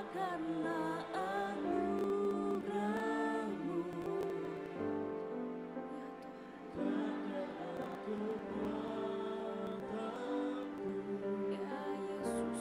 karena anugerah-Mu. Ya Yesus,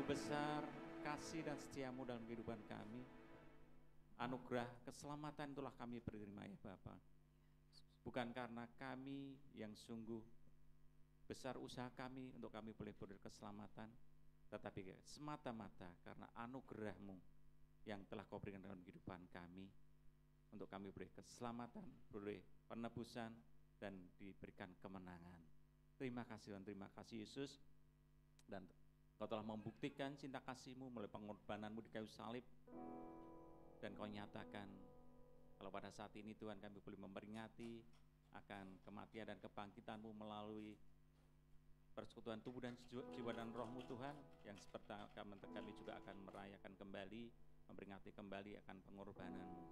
besar kasih dan setiamu dalam kehidupan kami. Anugerah keselamatan itulah kami berterima ya Bapa. Bukan karena kami yang sungguh besar usaha kami untuk kami boleh berkeselamatan, tetapi semata-mata karena anugerah-Mu yang telah Kau berikan dalam kehidupan kami, untuk kami boleh keselamatan, boleh penebusan, dan diberikan kemenangan. Terima kasih Tuhan, terima kasih Yesus. Dan Kau telah membuktikan cinta kasih-Mu melalui pengorbanan-Mu di kayu salib. Dan Kau nyatakan kalau pada saat ini Tuhan kami boleh memperingati akan kematian dan kebangkitan-Mu melalui persekutuan tubuh dan jiwa dan roh-Mu Tuhan, yang seperti kami juga akan merayakan kembali, memperingati kembali akan pengorbanan-Mu.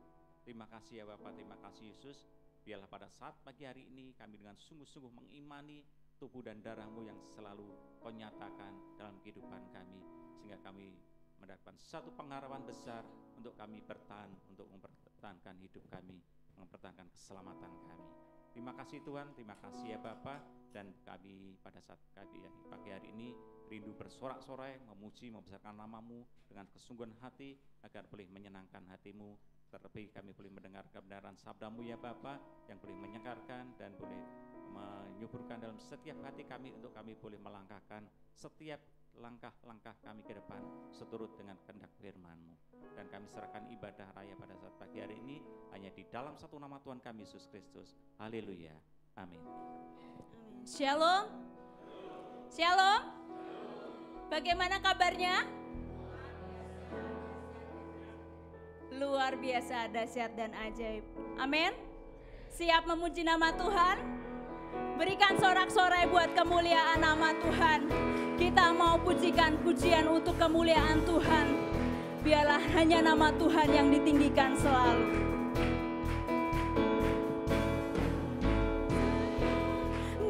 Terima kasih ya Bapak, terima kasih Yesus. Biarlah pada saat pagi hari ini kami dengan sungguh-sungguh mengimani tubuh dan darah-Mu yang selalu Kau nyatakan dalam kehidupan kami, sehingga kami mendapatkan satu pengharapan besar untuk kami bertahan, untuk mempertahankan hidup kami, mempertahankan keselamatan kami. Terima kasih Tuhan, terima kasih ya Bapa. Dan kami pada saat pagi hari ini rindu bersorak-sorai, memuji, membesarkan nama-Mu dengan kesungguhan hati, agar boleh menyenangkan hati-Mu. Terlebih kami boleh mendengar kebenaran sabda-Mu ya Bapa, yang boleh menyegarkan dan boleh menyuburkan dalam setiap hati kami, untuk kami boleh melangkahkan setiap langkah-langkah kami ke depan seturut dengan kehendak firman-Mu. Dan kami serahkan ibadah raya pada saat pagi hari ini hanya di dalam satu nama Tuhan kami Yesus Kristus. Haleluya. Amin. Shalom. Shalom. Bagaimana kabarnya? Luar biasa, dahsyat dan ajaib. Amin. Siap memuji nama Tuhan? Berikan sorak-sorai buat kemuliaan nama Tuhan. Kita mau pujikan pujian untuk kemuliaan Tuhan. Biarlah hanya nama Tuhan yang ditinggikan selalu.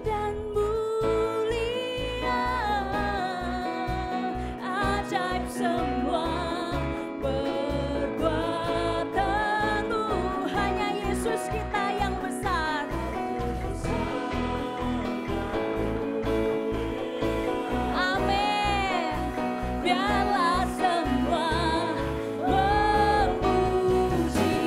Dan mulia, ajaib semua perbuatan-Mu. Hanya Yesus kita yang besar. Amin. Biarlah semua memuji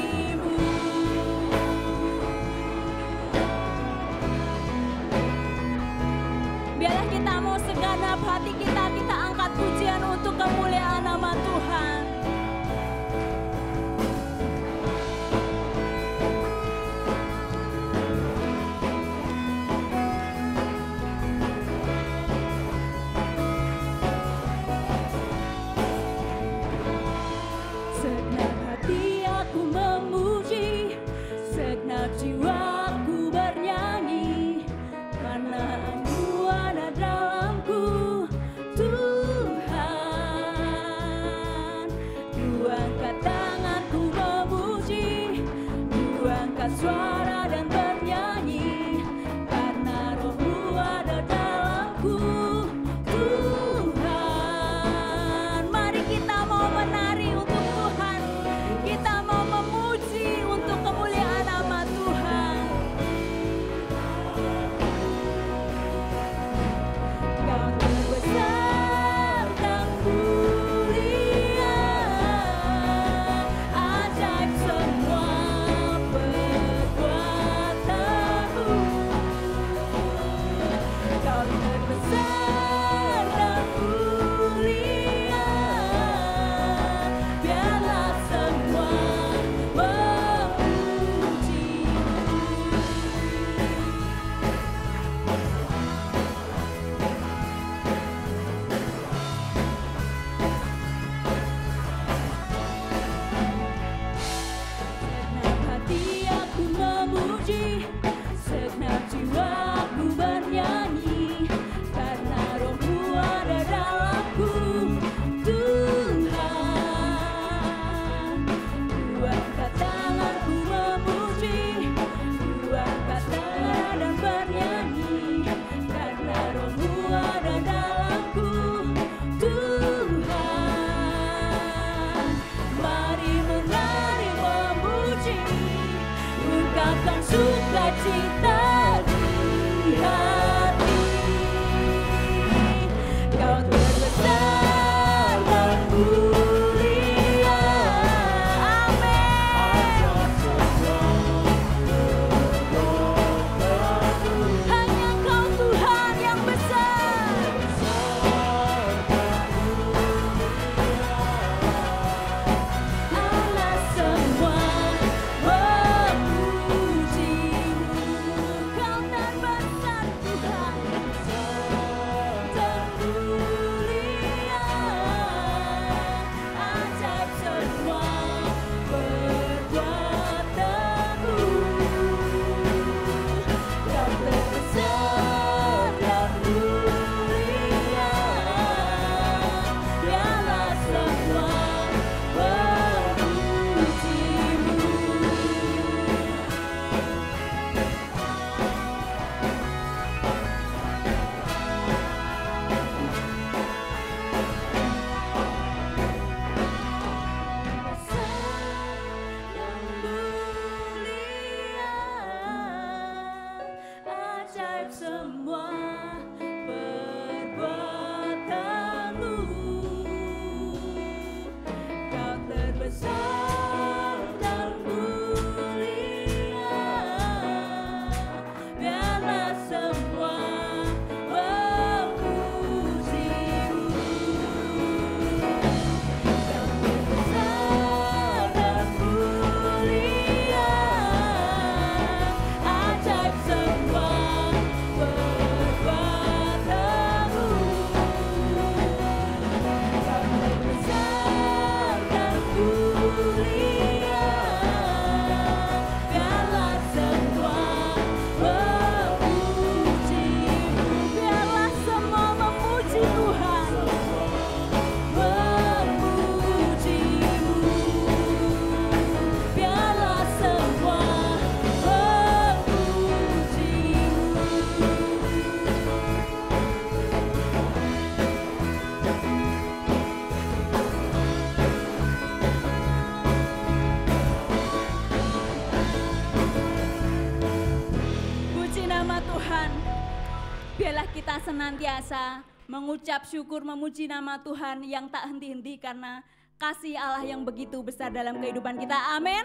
senantiasa mengucap syukur memuji nama Tuhan yang tak henti-henti karena kasih Allah yang begitu besar dalam kehidupan kita. Amin.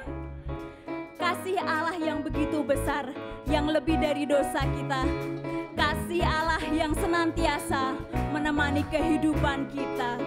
Kasih Allah yang begitu besar, yang lebih dari dosa kita. Kasih Allah yang senantiasa menemani kehidupan kita.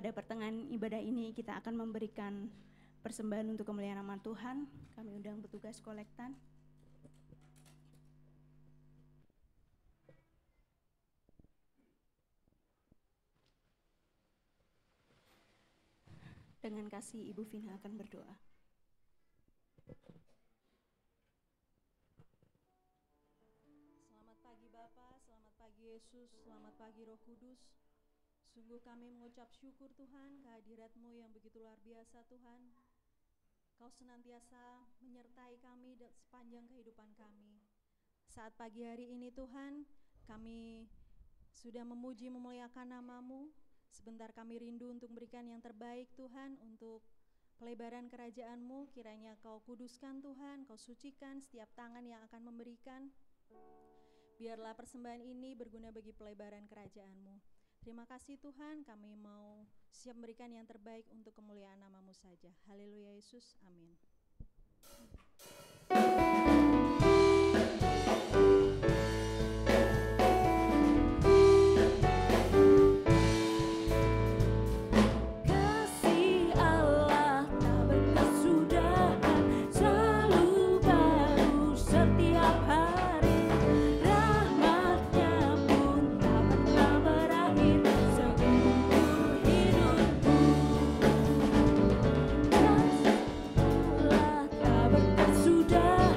Pada pertengahan ibadah ini kita akan memberikan persembahan untuk kemuliaan nama Tuhan. Kami undang petugas kolektan. Dengan kasih Ibu Vina akan berdoa. Selamat pagi Bapa, selamat pagi Yesus, selamat pagi Roh Kudus. Sungguh kami mengucap syukur Tuhan, kehadirat-Mu yang begitu luar biasa Tuhan. Kau senantiasa menyertai kami sepanjang kehidupan kami. Saat pagi hari ini Tuhan, kami sudah memuji memuliakan nama-Mu. Sebentar kami rindu untuk memberikan yang terbaik Tuhan, untuk pelebaran kerajaan-Mu. Kiranya Kau kuduskan Tuhan, Kau sucikan setiap tangan yang akan memberikan. Biarlah persembahan ini berguna bagi pelebaran kerajaan-Mu. Terima kasih Tuhan, kami mau siap memberikan yang terbaik untuk kemuliaan nama-Mu saja. Haleluya Yesus, amin. Sudah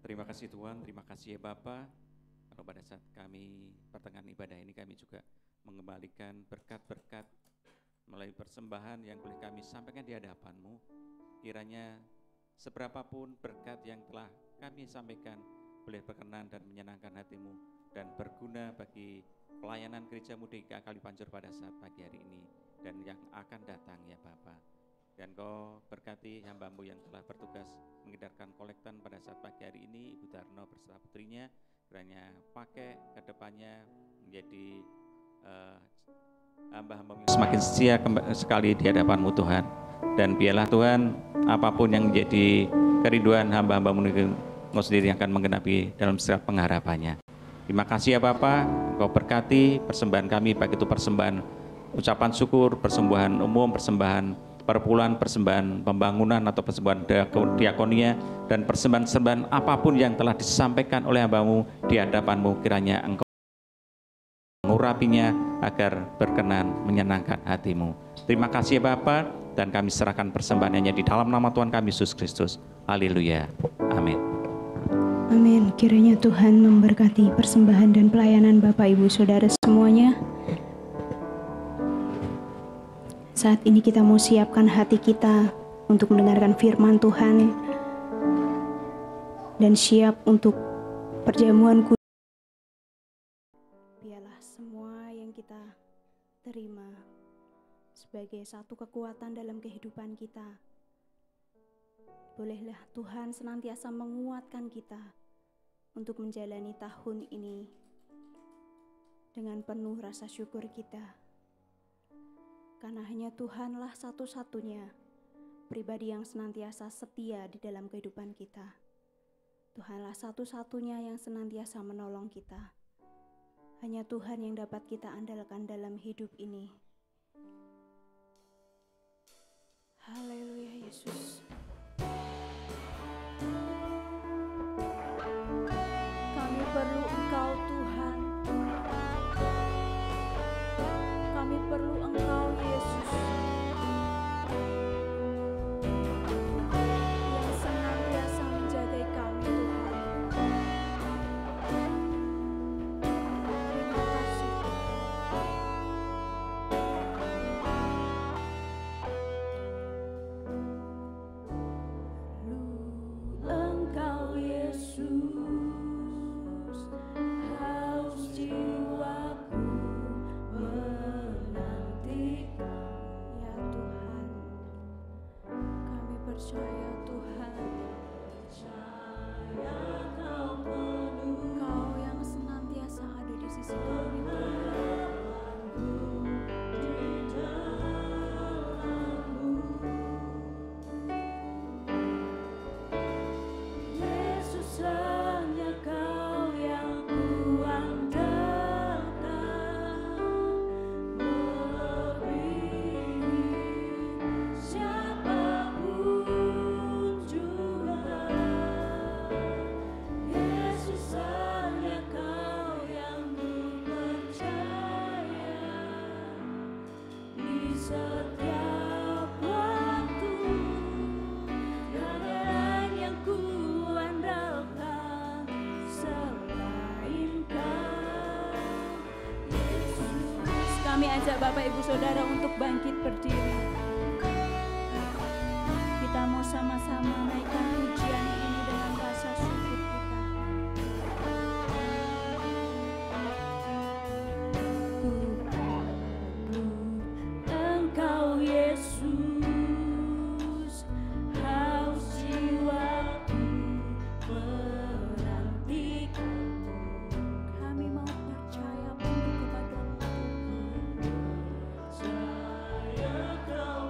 Terima kasih Tuhan, terima kasih ya Bapa. Kalau pada saat kami pertengahan ibadah ini kami juga mengembalikan berkat-berkat melalui persembahan yang boleh kami sampaikan di hadapan-Mu. Kiranya seberapapun berkat yang telah kami sampaikan boleh berkenan dan menyenangkan hati-Mu dan berguna bagi pelayanan gereja-Mu di Kalipancur pada saat pagi hari ini dan yang akan datang ya Bapa. Dan Kau berkati hamba-Mu yang telah bertugas mengedarkan kolektan pada saat pagi hari ini, Ibu Darno beserta putrinya, kiranya pakai ke depannya menjadi hamba-hamba yang semakin setia sekali di hadapan-Mu Tuhan. Dan biarlah Tuhan apapun yang menjadi kerinduan hamba-hamba-Mu sendiri yang akan menggenapi dalam setiap pengharapannya. Terima kasih ya Bapa, Kau berkati persembahan kami, baik itu persembahan ucapan syukur, persembahan umum, persembahan perpuluhan, persembahan pembangunan atau persembahan diakonia, dan persembahan-persembahan apapun yang telah disampaikan oleh hamba-Mu di hadapan-Mu, kiranya Engkau mengurapinya agar berkenan menyenangkan hati-Mu. Terima kasih ya Bapa, dan kami serahkan persembahannya di dalam nama Tuhan kami Yesus Kristus. Haleluya. Amin. Amin. Kiranya Tuhan memberkati persembahan dan pelayanan Bapak Ibu Saudara semuanya. Saat ini kita mau siapkan hati kita untuk mendengarkan firman Tuhan dan siap untuk perjamuan kudus. Biarlah semua yang kita terima sebagai satu kekuatan dalam kehidupan kita. Bolehlah Tuhan senantiasa menguatkan kita untuk menjalani tahun ini dengan penuh rasa syukur kita. Karena hanya Tuhanlah satu-satunya pribadi yang senantiasa setia di dalam kehidupan kita. Tuhanlah satu-satunya yang senantiasa menolong kita. Hanya Tuhan yang dapat kita andalkan dalam hidup ini. Haleluya Yesus. Kami perlu Engkau Tuhan. Kami perlu Engkau Yesus, yang senantiasa menjaga kami Tuhan. Terima kasih. Engkau Yesus, haus jiwaku menantikan. Ya Tuhan, kami percaya Tuhan, Kau yang senantiasa ada di sisi kami Yesus, hanya Kau yang kuandalkan, melebihi siapapun juga. Yesus, hanya Kau yang kupercaya di setiap waktu. Tiada lain yang kuandalkan selain Kau, Yesus. Kami ajak Bapak Ibu Saudara untuk bangkit berdiri. Kita mau sama-sama naikkan pujian ini dengan rasa syukur kita. Engkau Yesus, haus jiwaku menantikan. Kami mau percaya penuh kepada-Mu Tuhan. Saya Kau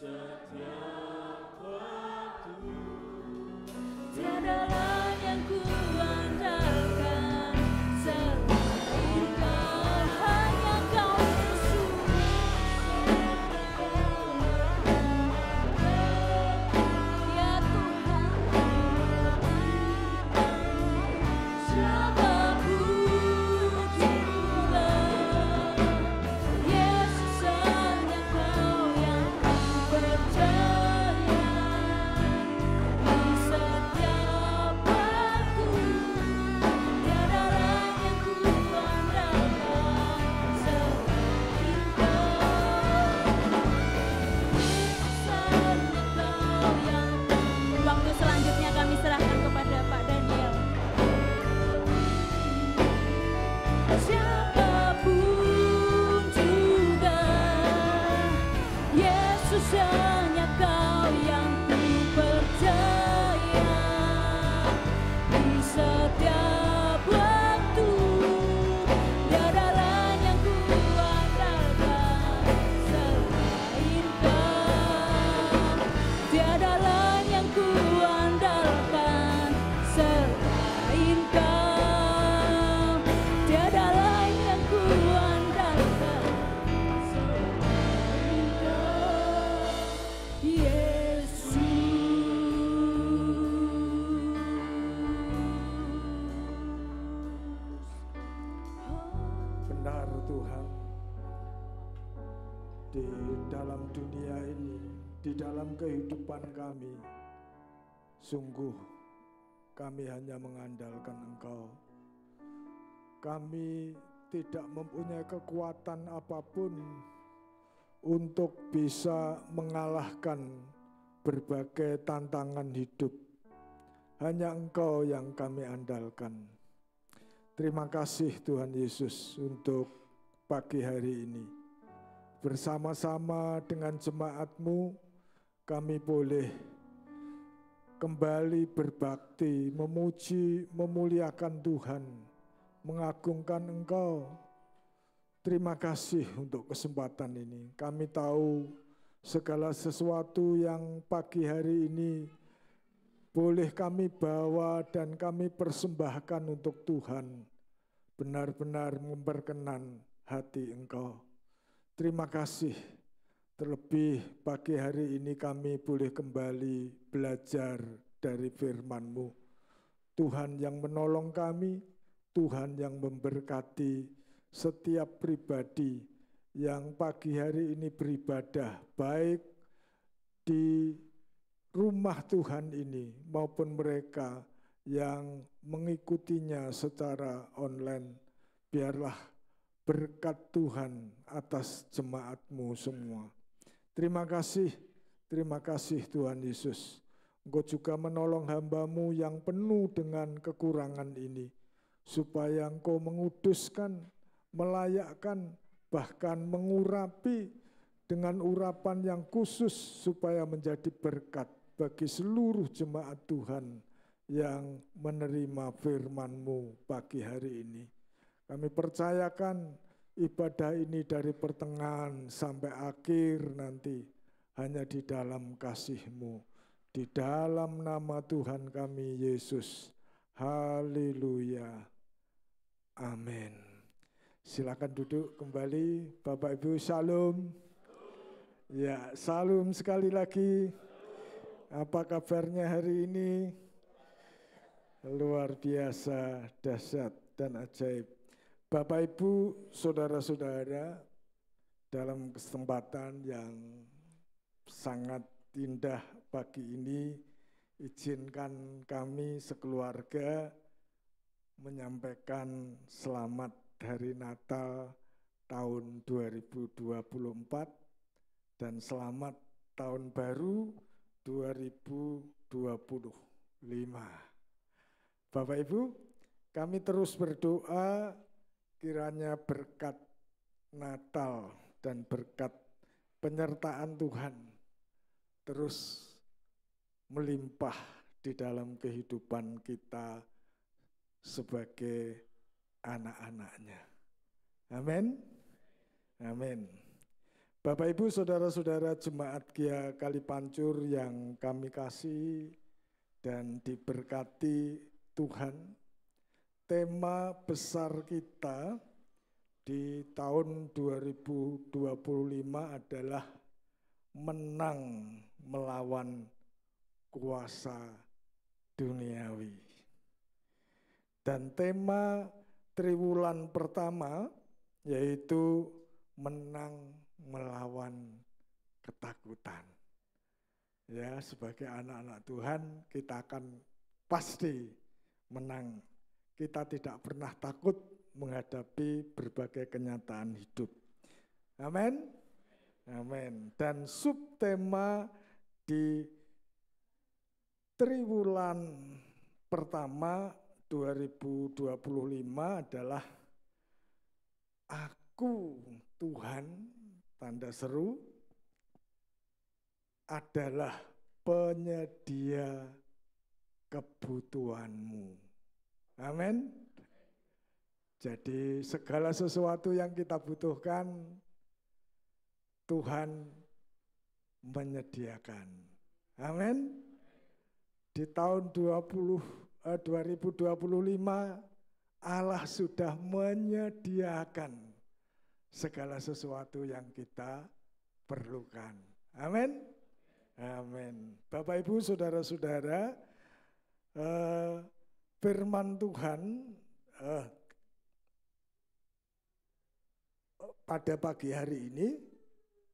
setiap waktu. Tiada lain yang ku andalkan selain Kau, hanya Kau Yesus. Ya Tuhan, siapapun juga, Yesus hanya Kau yang ku percaya. Di setiap waktu, tiada lain yang ku andalkan selain Kau. Yesus hanya Kau yang. Waktu selanjutnya kami serahkan kepada Pak Daniel. Siapapun juga, Yesus hanya Kau yang ku percaya. Di setiap waktu, tiada lain yang ku andalkan selain Kau. Tiada lain yang ku andalkan selain Kau. Tiada lain yang ku andalkan selain Kau, Yesus. Benar Tuhan, di dalam dunia ini, di dalam kehidupan kami, sungguh kami hanya mengandalkan Engkau. Kami tidak mempunyai kekuatan apapun untuk bisa mengalahkan berbagai tantangan hidup. Hanya Engkau yang kami andalkan. Terima kasih Tuhan Yesus untuk pagi hari ini. Bersama-sama dengan jemaat-Mu, kami boleh kembali berbakti, memuji, memuliakan Tuhan, mengagungkan Engkau. Terima kasih untuk kesempatan ini. Kami tahu segala sesuatu yang pagi hari ini boleh kami bawa dan kami persembahkan untuk Tuhan, benar-benar memperkenan hati Engkau. Terima kasih. Terlebih pagi hari ini kami boleh kembali belajar dari firman-Mu. Tuhan yang menolong kami, Tuhan yang memberkati setiap pribadi yang pagi hari ini beribadah, baik di rumah Tuhan ini maupun mereka yang mengikutinya secara online. Biarlah berkat Tuhan atas jemaat-Mu semua. Terima kasih Tuhan Yesus. Engkau juga menolong hamba-Mu yang penuh dengan kekurangan ini, supaya Engkau menguduskan, melayakkan, bahkan mengurapi dengan urapan yang khusus supaya menjadi berkat bagi seluruh jemaat Tuhan yang menerima firman-Mu pagi hari ini. Kami percayakan ibadah ini dari pertengahan sampai akhir nanti hanya di dalam kasih-Mu, di dalam nama Tuhan kami Yesus. Haleluya. Amin. Silakan duduk kembali, Bapak Ibu. Shalom. Ya, shalom sekali lagi. Apa kabarnya hari ini? Luar biasa, dahsyat dan ajaib. Bapak Ibu, saudara-saudara, dalam kesempatan yang sangat indah pagi ini, izinkan kami sekeluarga menyampaikan selamat Hari Natal tahun 2024 dan selamat Tahun Baru 2025. Bapak Ibu, kami terus berdoa kiranya berkat Natal dan berkat penyertaan Tuhan terus melimpah di dalam kehidupan kita sebagai anak-anaknya. Amin. Amin. Bapak Ibu saudara-saudara jemaat GIA Kalipancur yang kami kasih dan diberkati Tuhan, tema besar kita di tahun 2025 adalah menang melawan kuasa duniawi. Dan tema triwulan pertama yaitu menang melawan ketakutan. Ya, sebagai anak-anak Tuhan kita akan pasti menang. Kita tidak pernah takut menghadapi berbagai kenyataan hidup. Amin. Amin. Dan subtema di triwulan pertama 2025 adalah Aku Tuhan, tanda seru, adalah penyedia kebutuhanmu. Amin. Jadi segala sesuatu yang kita butuhkan, Tuhan menyediakan. Amin. Di tahun 2025 Allah sudah menyediakan segala sesuatu yang kita perlukan. Amin. Amin. Bapak Ibu saudara-saudara, firman Tuhan pada pagi hari ini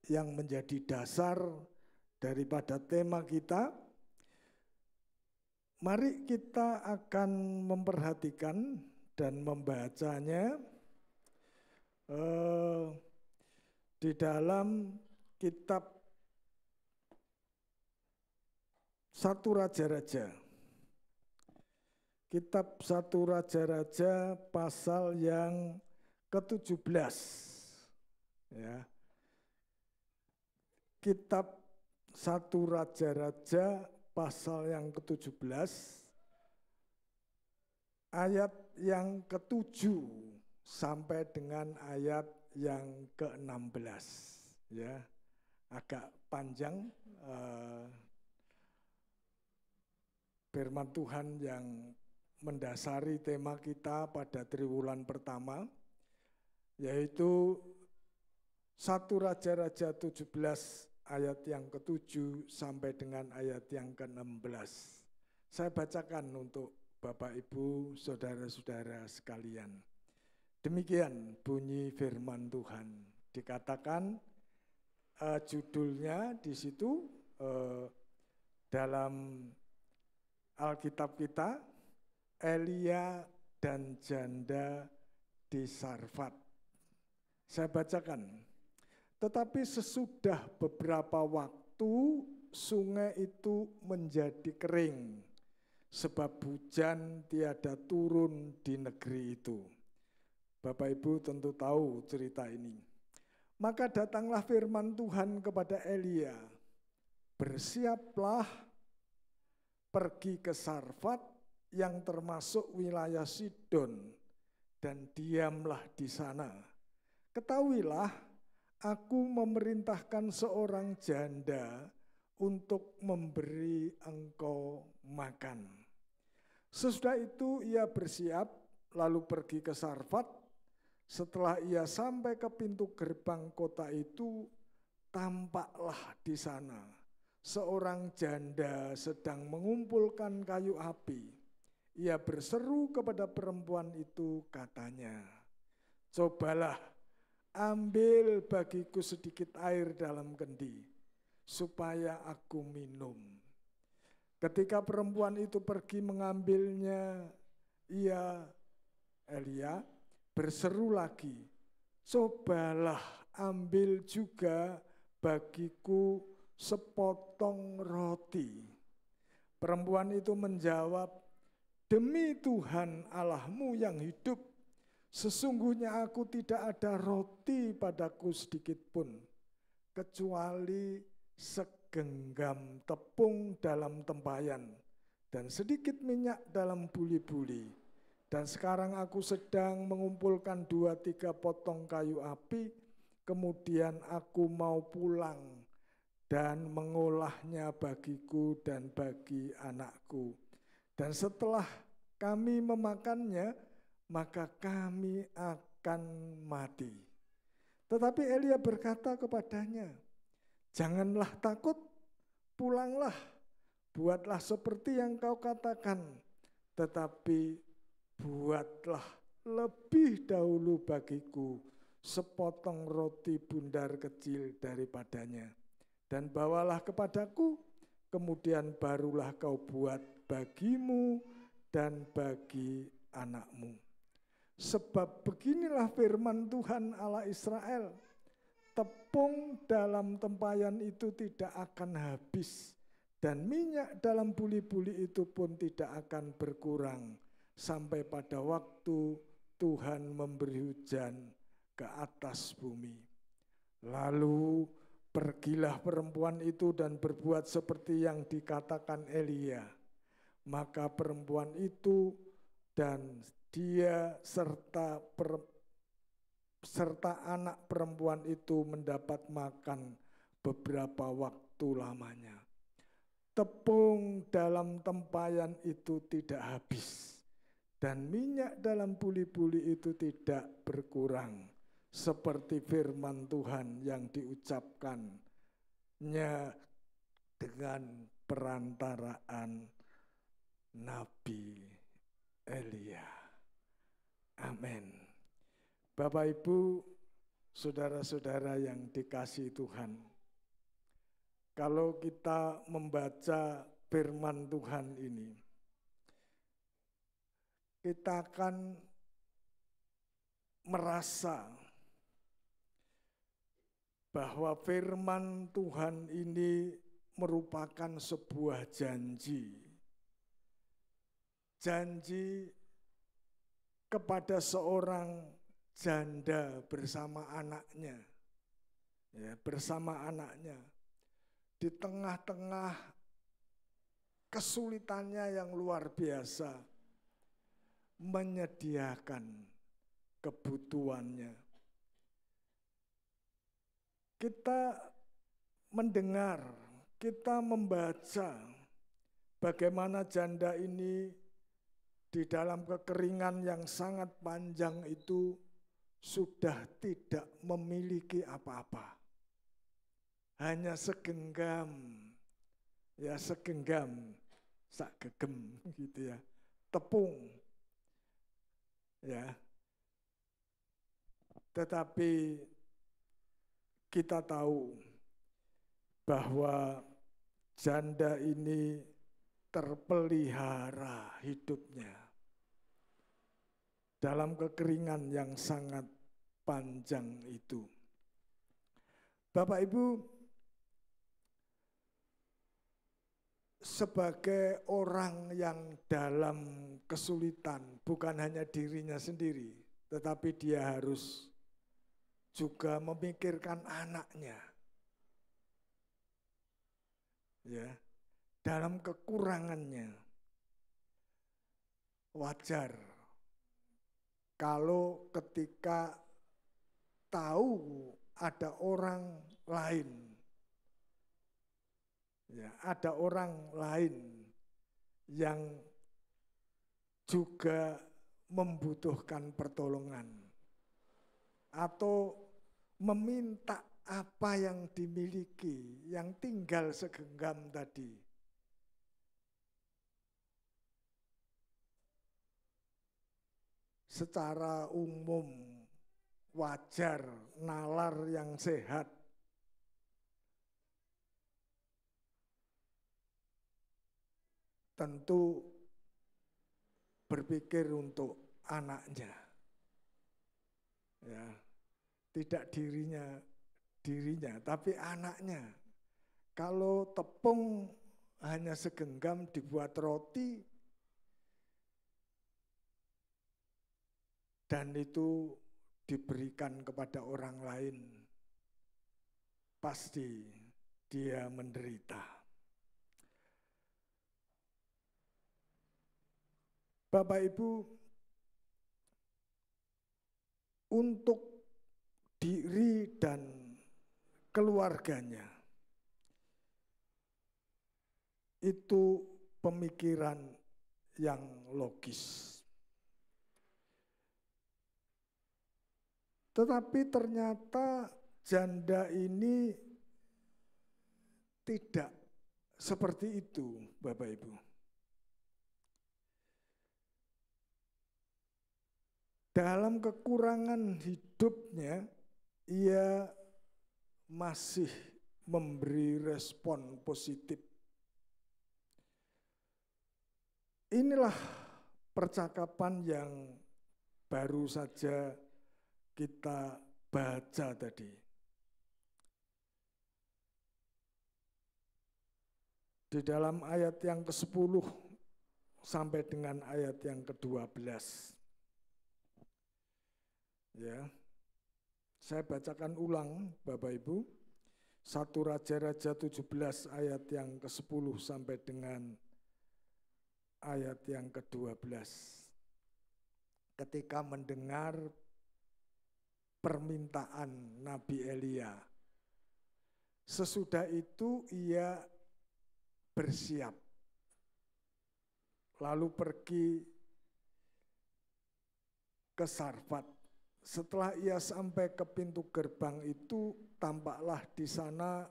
yang menjadi dasar daripada tema kita. Mari kita akan memperhatikan dan membacanya di dalam kitab 1 Raja-Raja. Kitab 1 Raja-Raja pasal yang ke-17. Ya. Kitab 1 Raja-Raja pasal yang ke-17 ayat yang ke-7 sampai dengan ayat yang ke-16, ya, agak panjang firman Tuhan yang mendasari tema kita pada triwulan pertama, yaitu 1 Raja-Raja 17 ayat yang ke-7 sampai dengan ayat yang ke-16. Saya bacakan untuk Bapak Ibu, saudara-saudara sekalian. Demikian bunyi firman Tuhan. Dikatakan judulnya di situ dalam Alkitab kita, Elia dan janda di Sarfat. Saya bacakan. Tetapi sesudah beberapa waktu sungai itu menjadi kering, sebab hujan tiada turun di negeri itu. Bapak Ibu tentu tahu cerita ini. Maka datanglah firman Tuhan kepada Elia, bersiaplah pergi ke Sarfat yang termasuk wilayah Sidon, dan diamlah di sana. Ketahuilah, aku memerintahkan seorang janda untuk memberi engkau makan. Sesudah itu ia bersiap, lalu pergi ke Sarfat. Setelah ia sampai ke pintu gerbang kota itu, tampaklah di sana seorang janda sedang mengumpulkan kayu api. Ia berseru kepada perempuan itu, katanya, cobalah ambil bagiku sedikit air dalam kendi, supaya aku minum. Ketika perempuan itu pergi mengambilnya, Elia berseru lagi, cobalah ambil juga bagiku sepotong roti. Perempuan itu menjawab, demi Tuhan Allahmu yang hidup, sesungguhnya aku tidak ada roti padaku sedikit pun, kecuali segenggam tepung dalam tempayan dan sedikit minyak dalam buli-buli. Dan sekarang aku sedang mengumpulkan 2-3 potong kayu api, kemudian aku mau pulang dan mengolahnya bagiku dan bagi anakku. Dan setelah kami memakannya, maka kami akan mati. Tetapi Elia berkata kepadanya, janganlah takut, pulanglah, buatlah seperti yang kau katakan, tetapi buatlah lebih dahulu bagiku sepotong roti bundar kecil daripadanya, dan bawalah kepadaku, kemudian barulah kau buat bagimu dan bagi anakmu. Sebab beginilah firman Tuhan Allah Israel, tepung dalam tempayan itu tidak akan habis, dan minyak dalam buli-buli itu pun tidak akan berkurang, sampai pada waktu Tuhan memberi hujan ke atas bumi. Lalu pergilah perempuan itu dan berbuat seperti yang dikatakan Elia. Maka perempuan itu dan dia serta anak perempuan itu mendapat makan beberapa waktu lamanya. Tepung dalam tempayan itu tidak habis, dan minyak dalam buli-buli itu tidak berkurang, seperti firman Tuhan yang diucapkannya dengan perantaraan Nabi Elia. Amin. Bapak Ibu, saudara-saudara yang dikasihi Tuhan, kalau kita membaca firman Tuhan ini, kita akan merasa bahwa firman Tuhan ini merupakan sebuah janji. Janji kepada seorang janda bersama anaknya. Ya, bersama anaknya. Di tengah-tengah kesulitannya yang luar biasa, menyediakan kebutuhannya. Kita mendengar, kita membaca bagaimana janda ini di dalam kekeringan yang sangat panjang itu sudah tidak memiliki apa-apa. Hanya segenggam, ya segenggam, sak gegem gitu ya, tepung. Ya. Tetapi kita tahu bahwa janda ini terpelihara hidupnya dalam kekeringan yang sangat panjang itu. Bapak Ibu, sebagai orang yang dalam kesulitan, bukan hanya dirinya sendiri, tetapi dia harus juga memikirkan anaknya. Ya, dalam kekurangannya, wajar kalau ketika tahu ada orang lain, ya, ada orang lain yang juga membutuhkan pertolongan atau meminta apa yang dimiliki, yang tinggal segenggam tadi. Secara umum wajar, nalar yang sehat tentu berpikir untuk anaknya, ya, tidak dirinya, tapi anaknya. Kalau tepung hanya segenggam dibuat roti, dan itu diberikan kepada orang lain, pasti dia menderita. Bapak Ibu, untuk diri dan keluarganya. Itu pemikiran yang logis. Tetapi ternyata janda ini tidak seperti itu, Bapak Ibu. Dalam kekurangan hidupnya, ia masih memberi respon positif. Inilah percakapan yang baru saja kita baca tadi. Di dalam ayat yang ke-10 sampai dengan ayat yang ke-12. Ya. Saya bacakan ulang Bapak Ibu. 1 Raja-Raja 17 ayat yang ke-10 sampai dengan ayat yang ke-12. Ketika mendengar permintaan Nabi Elia, sesudah itu ia bersiap, lalu pergi ke Sarfat. Setelah ia sampai ke pintu gerbang itu, tampaklah di sana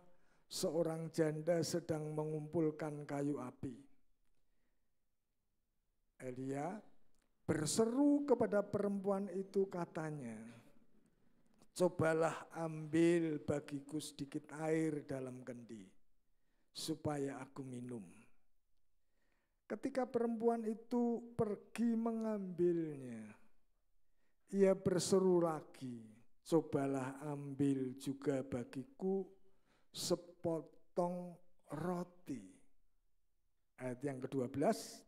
seorang janda sedang mengumpulkan kayu api. Elia berseru kepada perempuan itu, katanya, "Cobalah ambil bagiku sedikit air dalam kendi, supaya aku minum." Ketika perempuan itu pergi mengambilnya, ia berseru lagi, "Cobalah ambil juga bagiku sepotong roti." Ayat yang ke-12,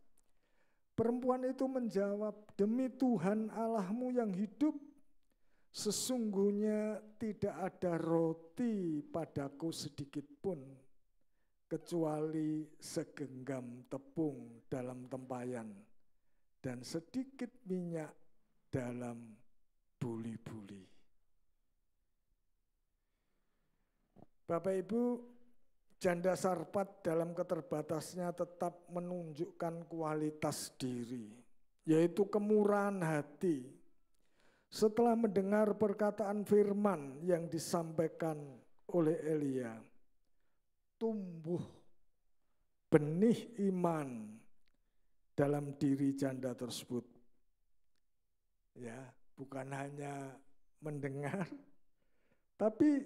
perempuan itu menjawab, "Demi Tuhan Allahmu yang hidup, sesungguhnya tidak ada roti padaku sedikit pun, kecuali segenggam tepung dalam tempayan dan sedikit minyak dalam buli-buli." Bapak Ibu, janda Sarfat dalam keterbatasnya tetap menunjukkan kualitas diri, yaitu kemurahan hati. Setelah mendengar perkataan firman yang disampaikan oleh Elia, tumbuh benih iman dalam diri janda tersebut. Ya, bukan hanya mendengar, tapi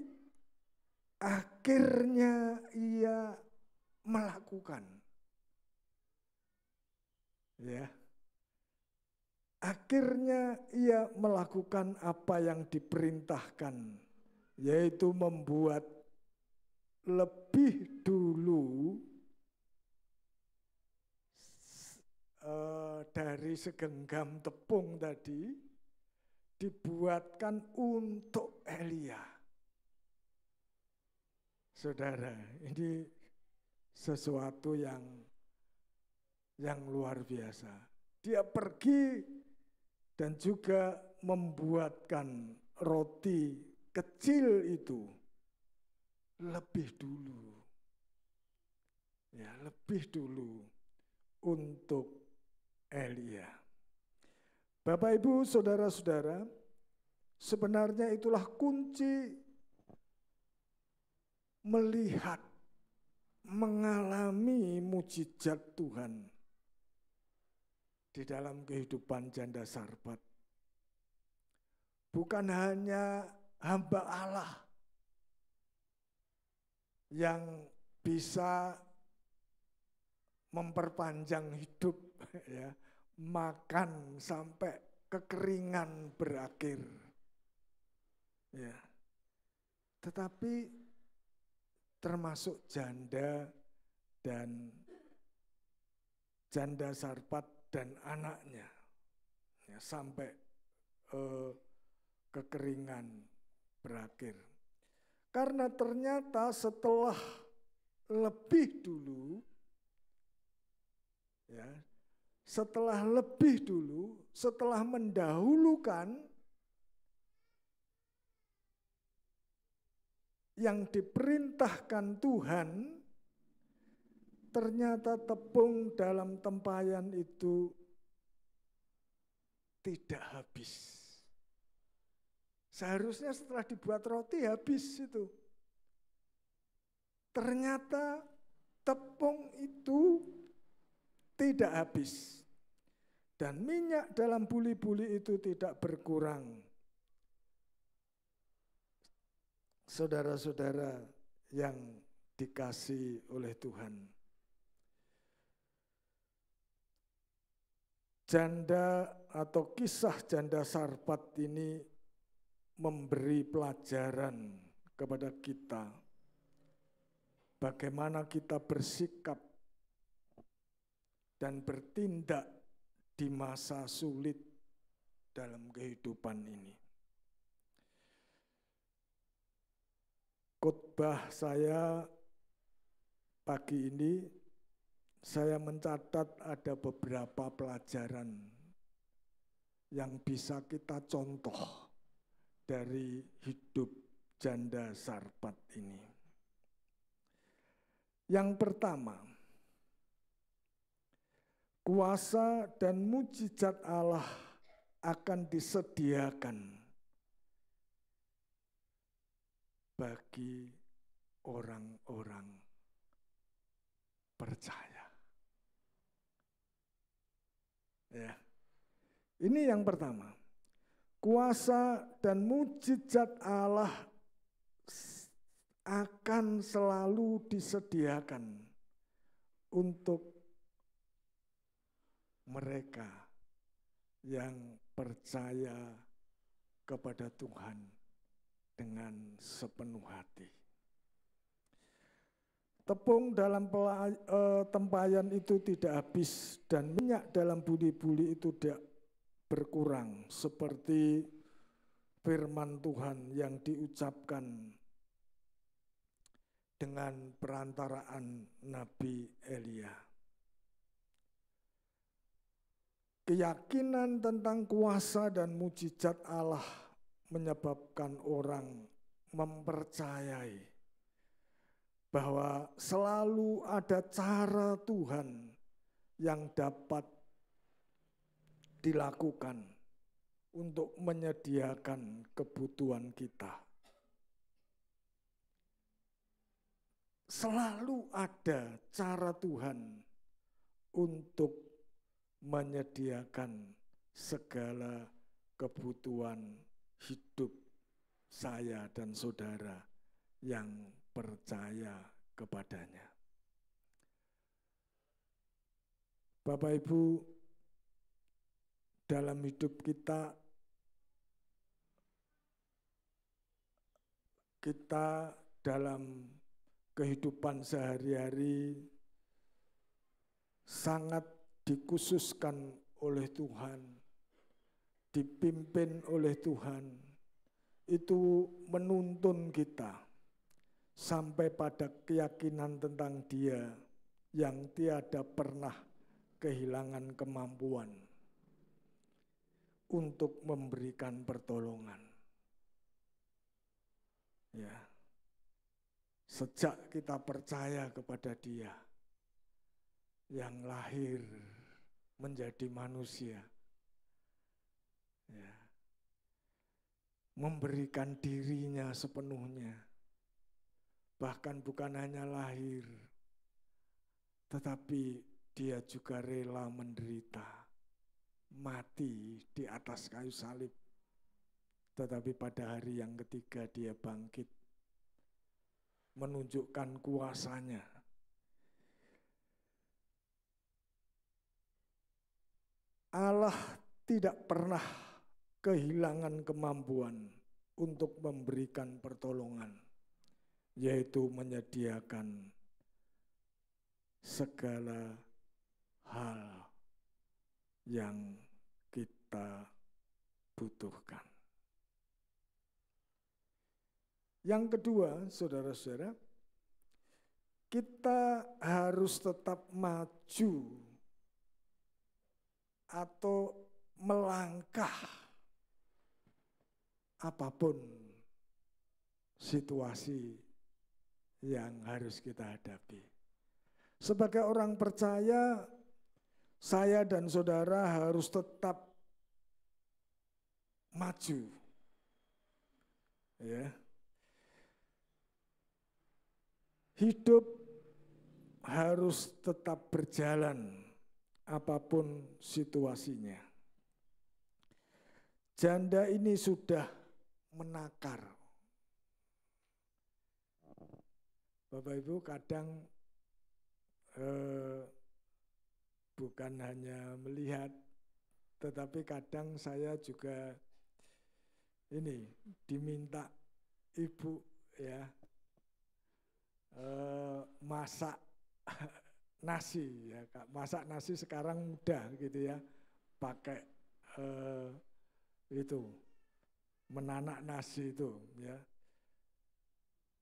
akhirnya ia melakukan. Ya. Akhirnya ia melakukan apa yang diperintahkan, yaitu membuat lebih dulu dari segenggam tepung tadi, dibuatkan untuk Elia. Saudara, ini sesuatu yang luar biasa. Dia pergi dan juga membuatkan roti kecil itu lebih dulu. Ya, lebih dulu untuk Elia. Bapak Ibu, saudara-saudara, sebenarnya itulah kunci melihat, mengalami mujizat Tuhan di dalam kehidupan janda Sarfat. Bukan hanya hamba Allah yang bisa memperpanjang hidup, ya, makan sampai kekeringan berakhir, ya, tetapi termasuk janda dan janda Sarfat dan anaknya, ya, sampai kekeringan berakhir. Karena ternyata setelah lebih dulu, ya, setelah lebih dulu, setelah mendahulukan, yang diperintahkan Tuhan, ternyata tepung dalam tempayan itu tidak habis. Seharusnya setelah dibuat roti habis itu. Ternyata tepung itu tidak habis. Dan minyak dalam buli-buli itu tidak berkurang. Saudara-saudara yang dikasihi oleh Tuhan. Janda atau kisah janda Sarpat ini memberi pelajaran kepada kita bagaimana kita bersikap dan bertindak di masa sulit dalam kehidupan ini. Khotbah saya pagi ini, saya mencatat ada beberapa pelajaran yang bisa kita contoh dari hidup janda Sarpat ini. Yang pertama, kuasa dan mujizat Allah akan disediakan bagi orang-orang percaya. Ya. Ini yang pertama. Kuasa dan mujizat Allah akan selalu disediakan untuk mereka yang percaya kepada Tuhan dengan sepenuh hati. Tepung dalam tempayan itu tidak habis dan minyak dalam buli-buli itu tidak berkurang seperti firman Tuhan yang diucapkan dengan perantaraan Nabi Elia. Keyakinan tentang kuasa dan mujizat Allah menyebabkan orang mempercayai bahwa selalu ada cara Tuhan yang dapat dilakukan untuk menyediakan kebutuhan kita. Selalu ada cara Tuhan untuk menyediakan segala kebutuhan hidup saya dan saudara yang percaya kepadanya. Bapak Ibu, dalam hidup kita dalam kehidupan sehari-hari sangat dikhususkan oleh Tuhan, dipimpin oleh Tuhan, itu menuntun kita sampai pada keyakinan tentang Dia yang tiada pernah kehilangan kemampuan untuk memberikan pertolongan. Ya. Sejak kita percaya kepada Dia yang lahir menjadi manusia, ya, memberikan dirinya sepenuhnya, bahkan bukan hanya lahir, tetapi Dia juga rela menderita, mati di atas kayu salib, tetapi pada hari yang ketiga Dia bangkit, menunjukkan kuasanya. Allah tidak pernah kehilangan kemampuan untuk memberikan pertolongan, yaitu menyediakan segala hal yang kita butuhkan. Yang kedua, saudara-saudara, kita harus tetap maju atau melangkah apapun situasi yang harus kita hadapi. Sebagai orang percaya, saya dan saudara harus tetap maju. Ya. Hidup harus tetap berjalan apapun situasinya. Janda ini sudah menakar. Bapak Ibu, kadang bukan hanya melihat, tetapi kadang saya juga ini diminta ibu ya masak nasi ya, masak nasi sekarang mudah gitu ya, pakai itu menanak nasi itu ya,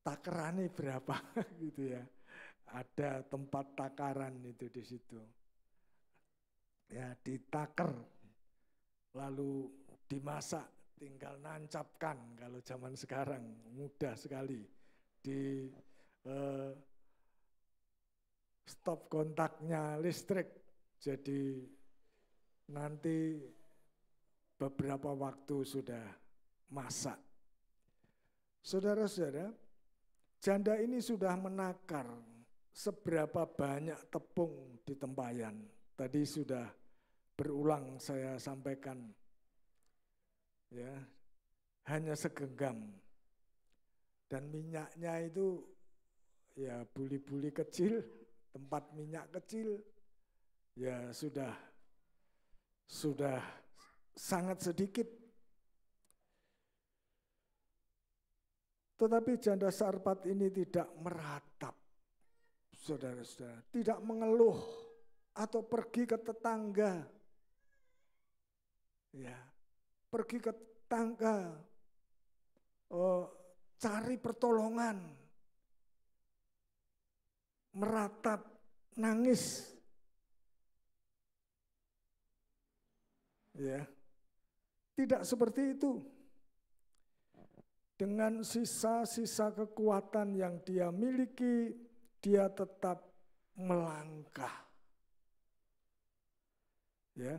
takarannya berapa gitu ya, ada tempat takaran itu di situ ya, ditaker lalu dimasak, tinggal nancapkan. Kalau zaman sekarang mudah sekali, di stop kontaknya listrik, jadi nanti beberapa waktu sudah masak. Saudara-saudara, janda ini sudah menakar seberapa banyak tepung di tempayan. Tadi sudah berulang saya sampaikan, ya, hanya segenggam. Dan minyaknya itu ya buli-buli kecil, tempat minyak kecil, ya sudah sangat sedikit. Tetapi janda Sarfat ini tidak meratap, saudara-saudara, tidak mengeluh atau pergi ke tetangga, ya, pergi ke tetangga, cari pertolongan, meratap, nangis, ya, tidak seperti itu. Dengan sisa-sisa kekuatan yang dia miliki, dia tetap melangkah. Ya.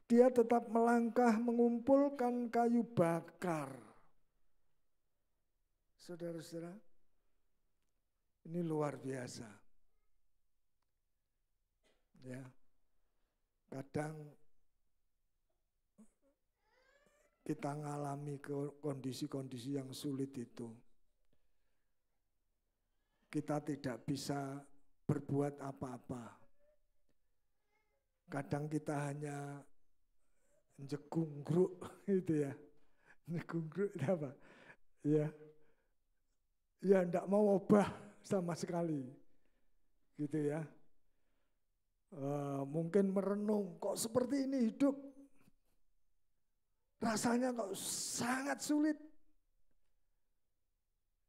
Dia tetap melangkah mengumpulkan kayu bakar. Saudara-saudara, ini luar biasa. Ya. Kadang kita mengalami kondisi-kondisi yang sulit itu. Kita tidak bisa berbuat apa-apa. Kadang kita hanya njegunggruk itu ya. Njegunggruk itu apa? Ya. Ya enggak mau ubah sama sekali. Gitu ya. Mungkin merenung, kok seperti ini hidup? Rasanya kok sangat sulit.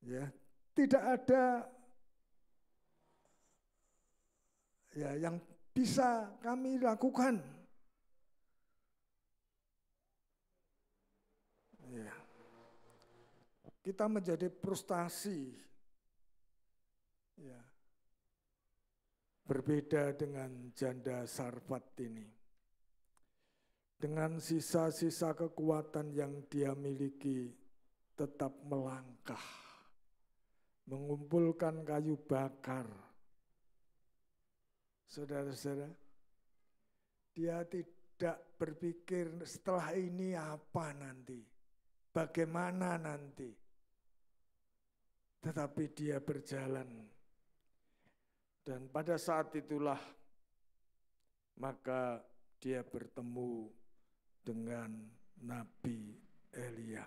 Ya, tidak ada ya yang bisa kami lakukan. Ya. Kita menjadi frustasi. Ya. Berbeda dengan janda Sarfat ini. Dengan sisa-sisa kekuatan yang dia miliki, tetap melangkah, mengumpulkan kayu bakar. Saudara-saudara, dia tidak berpikir setelah ini apa nanti, bagaimana nanti. Tetapi dia berjalan. Dan pada saat itulah, maka dia bertemu dengan Nabi Elia.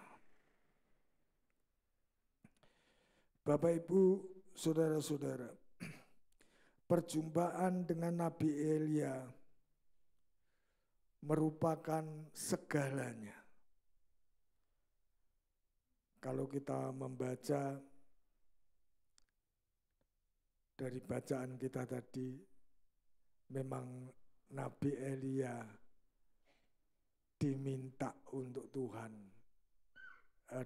Bapak Ibu, saudara-saudara, perjumpaan dengan Nabi Elia merupakan segalanya. Kalau kita membaca dari bacaan kita tadi, memang Nabi Elia diminta untuk Tuhan,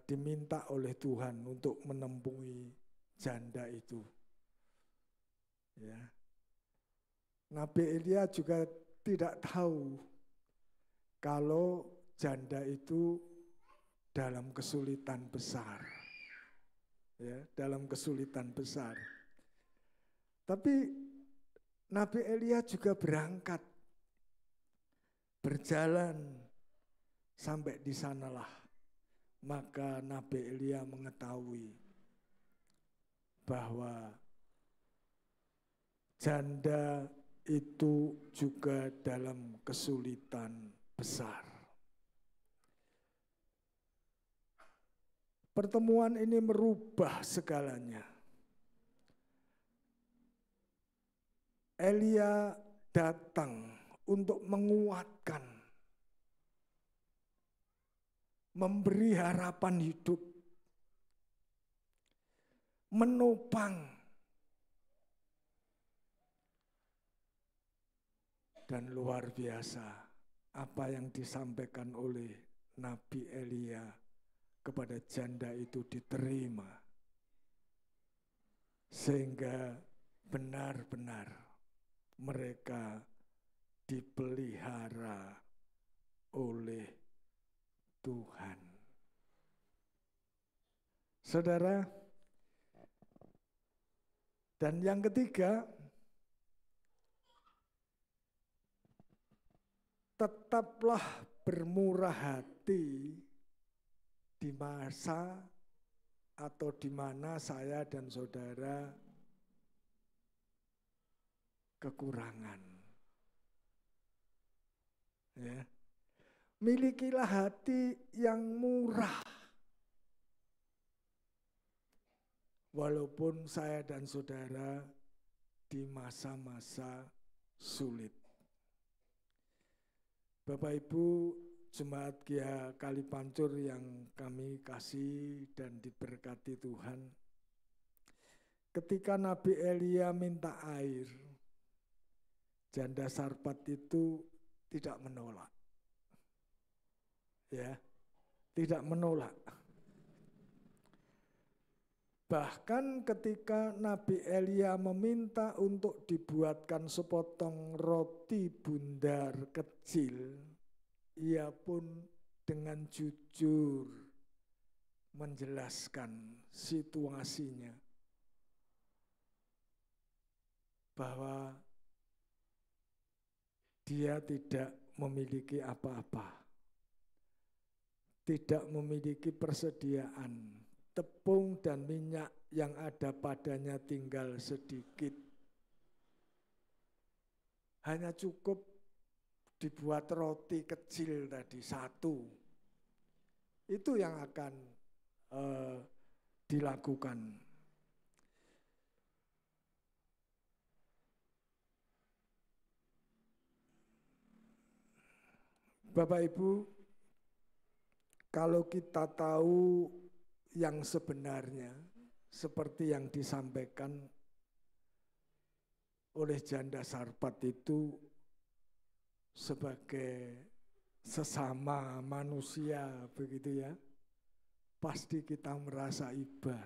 diminta oleh Tuhan untuk menemui janda itu. Ya. Nabi Elia juga tidak tahu kalau janda itu dalam kesulitan besar. Ya, dalam kesulitan besar. Tapi Nabi Elia juga berangkat, berjalan sampai di sanalah. Maka Nabi Elia mengetahui bahwa janda itu juga dalam kesulitan besar. Pertemuan ini merubah segalanya. Elia datang untuk menguatkan, memberi harapan hidup, menopang, dan luar biasa apa yang disampaikan oleh Nabi Elia kepada janda itu diterima, sehingga benar-benar mereka dipelihara oleh Tuhan. Saudara, dan yang ketiga, tetaplah bermurah hati di masa atau di mana saya dan saudara kekurangan. Ya. Milikilah hati yang murah. Walaupun saya dan saudara di masa-masa sulit. Bapak Ibu Jemaat Gia Kalipancur yang kami kasih dan diberkati Tuhan. Ketika Nabi Elia minta air, janda Sarpat itu tidak menolak. Ya, tidak menolak. Bahkan ketika Nabi Elia meminta untuk dibuatkan sepotong roti bundar kecil, ia pun dengan jujur menjelaskan situasinya bahwa dia tidak memiliki apa-apa, tidak memiliki persediaan, tepung dan minyak yang ada padanya tinggal sedikit. Hanya cukup dibuat roti kecil tadi satu. Itu yang akan dilakukan. Bapak Ibu, kalau kita tahu yang sebenarnya, seperti yang disampaikan oleh janda Sarpat itu sebagai sesama manusia, begitu ya, pasti kita merasa iba.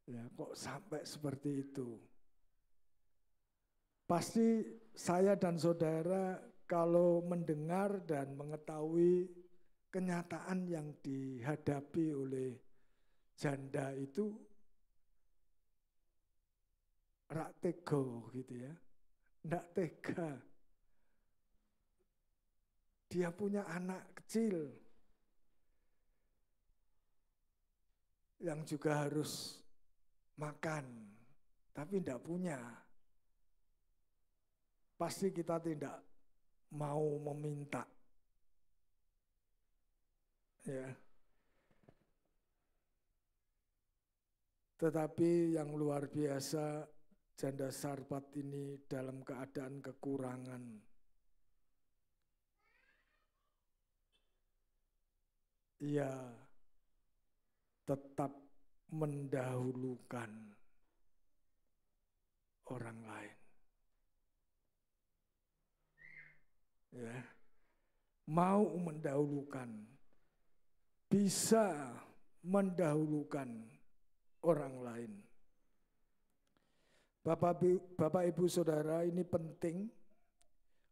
Ya, kok sampai seperti itu? Pasti saya dan saudara kalau mendengar dan mengetahui kenyataan yang dihadapi oleh janda itu rak tego gitu ya, ndak tega. Dia punya anak kecil yang juga harus makan, tapi ndak punya. Pasti kita tidak mau meminta. Ya. Tetapi yang luar biasa, janda Sarpat ini dalam keadaan kekurangan. Ia tetap mendahulukan orang lain. Ya. Mau mendahulukan, bisa mendahulukan orang lain. Bapak Ibu Saudara, ini penting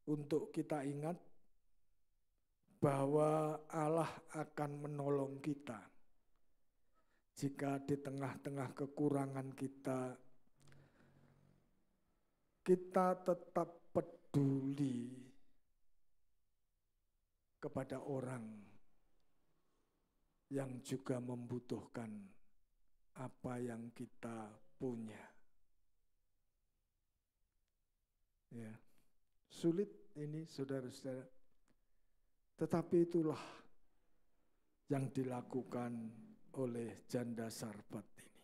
untuk kita ingat bahwa Allah akan menolong kita jika di tengah-tengah kekurangan kita tetap peduli kepada orang yang juga membutuhkan apa yang kita punya. Ya, sulit ini saudara-saudara, tetapi itulah yang dilakukan oleh janda Sarfat ini.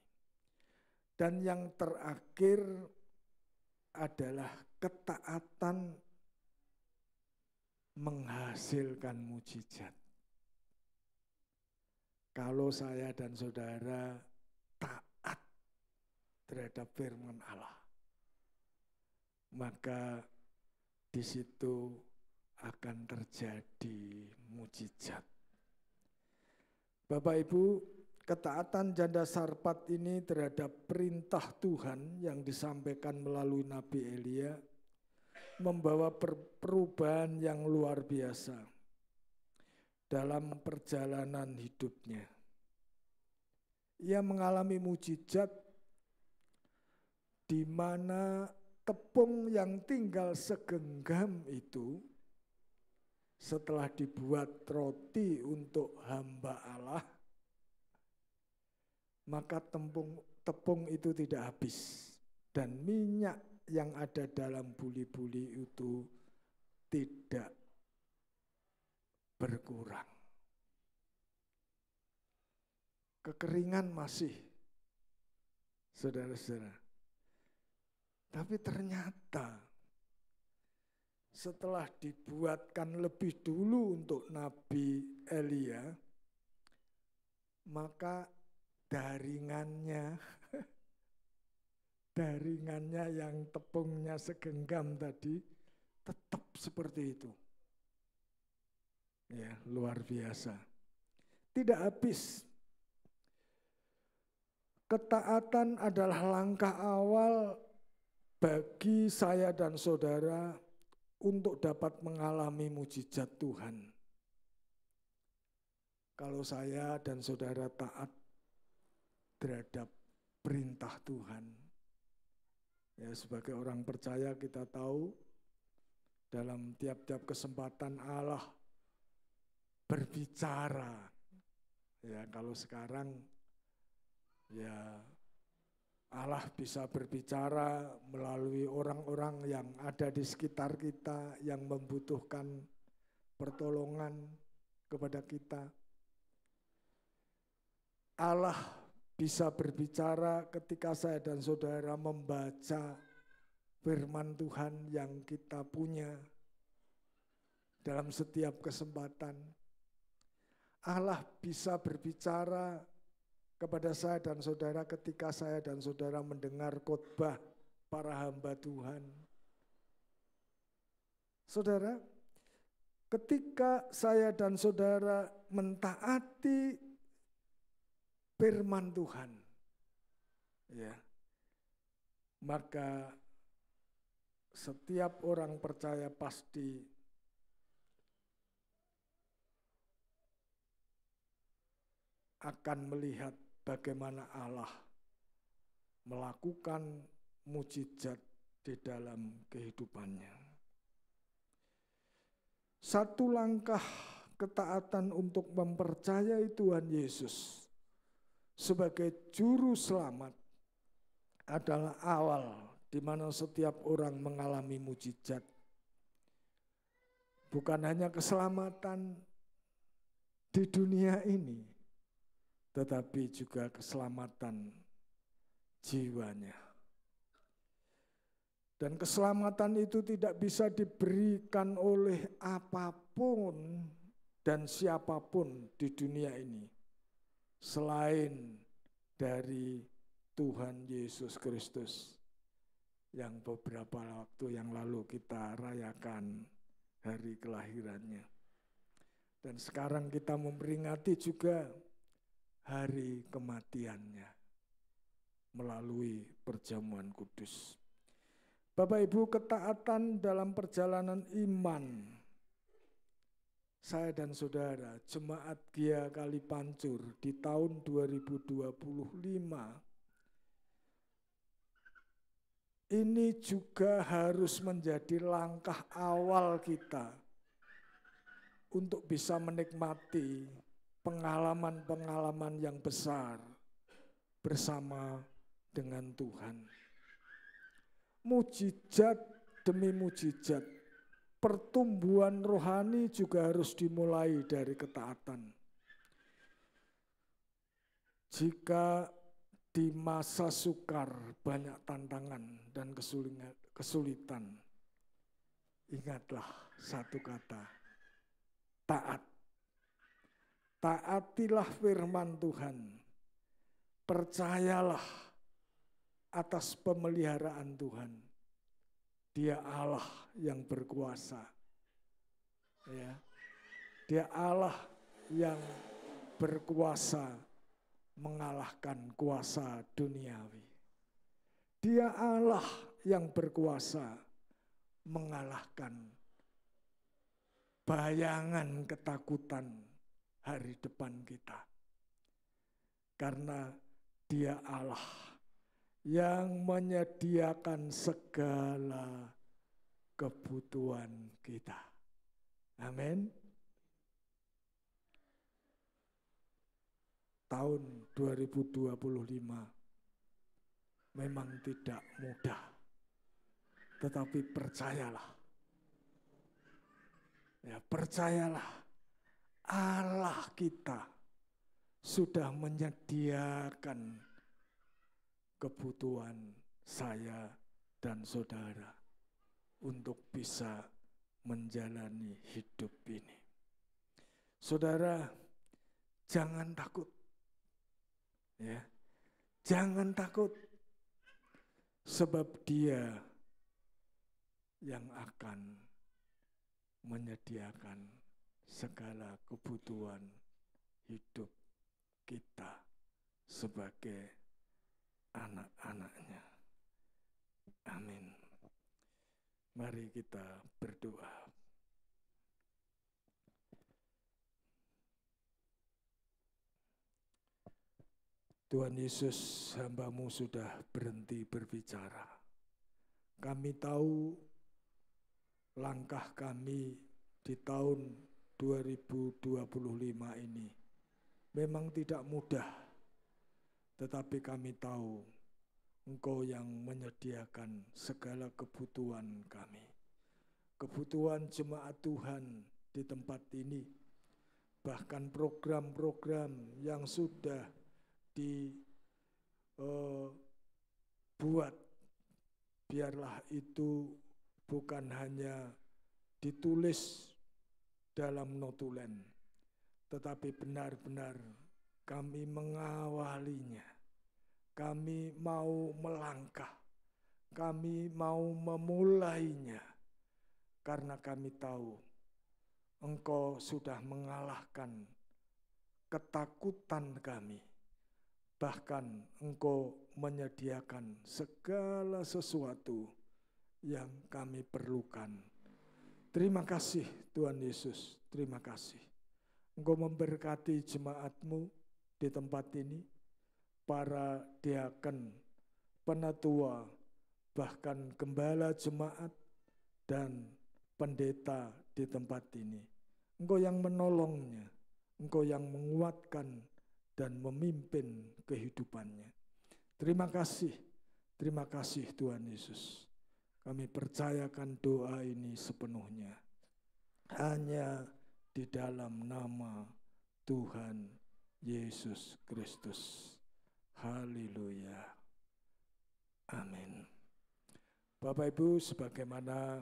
Dan yang terakhir adalah ketaatan menghasilkan mujizat. Kalau saya dan saudara taat terhadap firman Allah, maka di situ akan terjadi mujizat. Bapak Ibu, ketaatan janda Sarfat ini terhadap perintah Tuhan yang disampaikan melalui Nabi Elia membawa perubahan yang luar biasa dalam perjalanan hidupnya. Ia mengalami mujizat di mana tepung yang tinggal segenggam itu setelah dibuat roti untuk hamba Allah, maka tepung itu tidak habis dan minyak yang ada dalam buli-buli itu tidak berkurang. Kekeringan masih, saudara-saudara. Tapi ternyata setelah dibuatkan lebih dulu untuk Nabi Elia, maka daringannya yang tepungnya segenggam tadi tetap seperti itu. Ya, luar biasa. Tidak habis. Ketaatan adalah langkah awal bagi saya dan saudara untuk dapat mengalami mujizat Tuhan. Kalau saya dan saudara taat terhadap perintah Tuhan, ya sebagai orang percaya kita tahu dalam tiap-tiap kesempatan Allah berbicara. Ya kalau sekarang ya Allah bisa berbicara melalui orang-orang yang ada di sekitar kita yang membutuhkan pertolongan kepada kita. Allah bisa berbicara ketika saya dan saudara membaca firman Tuhan yang kita punya dalam setiap kesempatan. Allah bisa berbicara kepada saya dan saudara ketika saya dan saudara mendengar khotbah para hamba Tuhan. Saudara, ketika saya dan saudara mentaati firman Tuhan, ya, maka setiap orang percaya pasti akan melihat bagaimana Allah melakukan mujizat di dalam kehidupannya. Satu langkah ketaatan untuk mempercayai Tuhan Yesus sebagai juru selamat adalah awal di mana setiap orang mengalami mujizat. Bukan hanya keselamatan di dunia ini, tetapi juga keselamatan jiwanya. Dan keselamatan itu tidak bisa diberikan oleh apapun dan siapapun di dunia ini selain dari Tuhan Yesus Kristus yang beberapa waktu yang lalu kita rayakan hari kelahirannya. Dan sekarang kita memperingati juga hari kematiannya. melalui perjamuan kudus. Bapak Ibu, ketaatan dalam perjalanan iman saya dan saudara Jemaat Gia Kalipancur di tahun 2025 ini juga harus menjadi langkah awal kita untuk bisa menikmati pengalaman-pengalaman yang besar bersama dengan Tuhan. Mujizat demi mujizat, pertumbuhan rohani juga harus dimulai dari ketaatan. Jika di masa sukar banyak tantangan dan kesulitan, ingatlah satu kata, taat. Taatilah firman Tuhan, percayalah atas pemeliharaan Tuhan. Dia Allah yang berkuasa. Ya. Dia Allah yang berkuasa mengalahkan kuasa duniawi. Dia Allah yang berkuasa mengalahkan bayangan ketakutan hari depan kita. Karena Dia Allah yang menyediakan segala kebutuhan kita. Amin. Tahun 2025 memang tidak mudah, tetapi percayalah. Ya, percayalah, Allah kita sudah menyediakan kebutuhan saya dan saudara untuk bisa menjalani hidup ini. Saudara, jangan takut. Ya. Jangan takut. Sebab Dia yang akan menyediakan segala kebutuhan hidup kita sebagai anak-anaknya. Amin. Mari kita berdoa. Tuhan Yesus, hamba-Mu sudah berhenti berbicara. Kami tahu langkah kami di tahun 2025 ini memang tidak mudah, tetapi kami tahu Engkau yang menyediakan segala kebutuhan kami. Kebutuhan jemaat Tuhan di tempat ini, bahkan program-program yang sudah dibuat, biarlah itu bukan hanya ditulis dalam notulen, tetapi benar-benar kami mengawalinya. Kami mau melangkah, kami mau memulainya, karena kami tahu Engkau sudah mengalahkan ketakutan kami. Bahkan Engkau menyediakan segala sesuatu yang kami perlukan. Terima kasih Tuhan Yesus, terima kasih. Engkau memberkati jemaat-Mu di tempat ini, para diaken, penatua, bahkan gembala jemaat dan pendeta di tempat ini. Engkau yang menolongnya, Engkau yang menguatkan dan memimpin kehidupannya. Terima kasih Tuhan Yesus. Kami percayakan doa ini sepenuhnya hanya di dalam nama Tuhan Yesus Kristus. Haleluya. Amin. Bapak Ibu, sebagaimana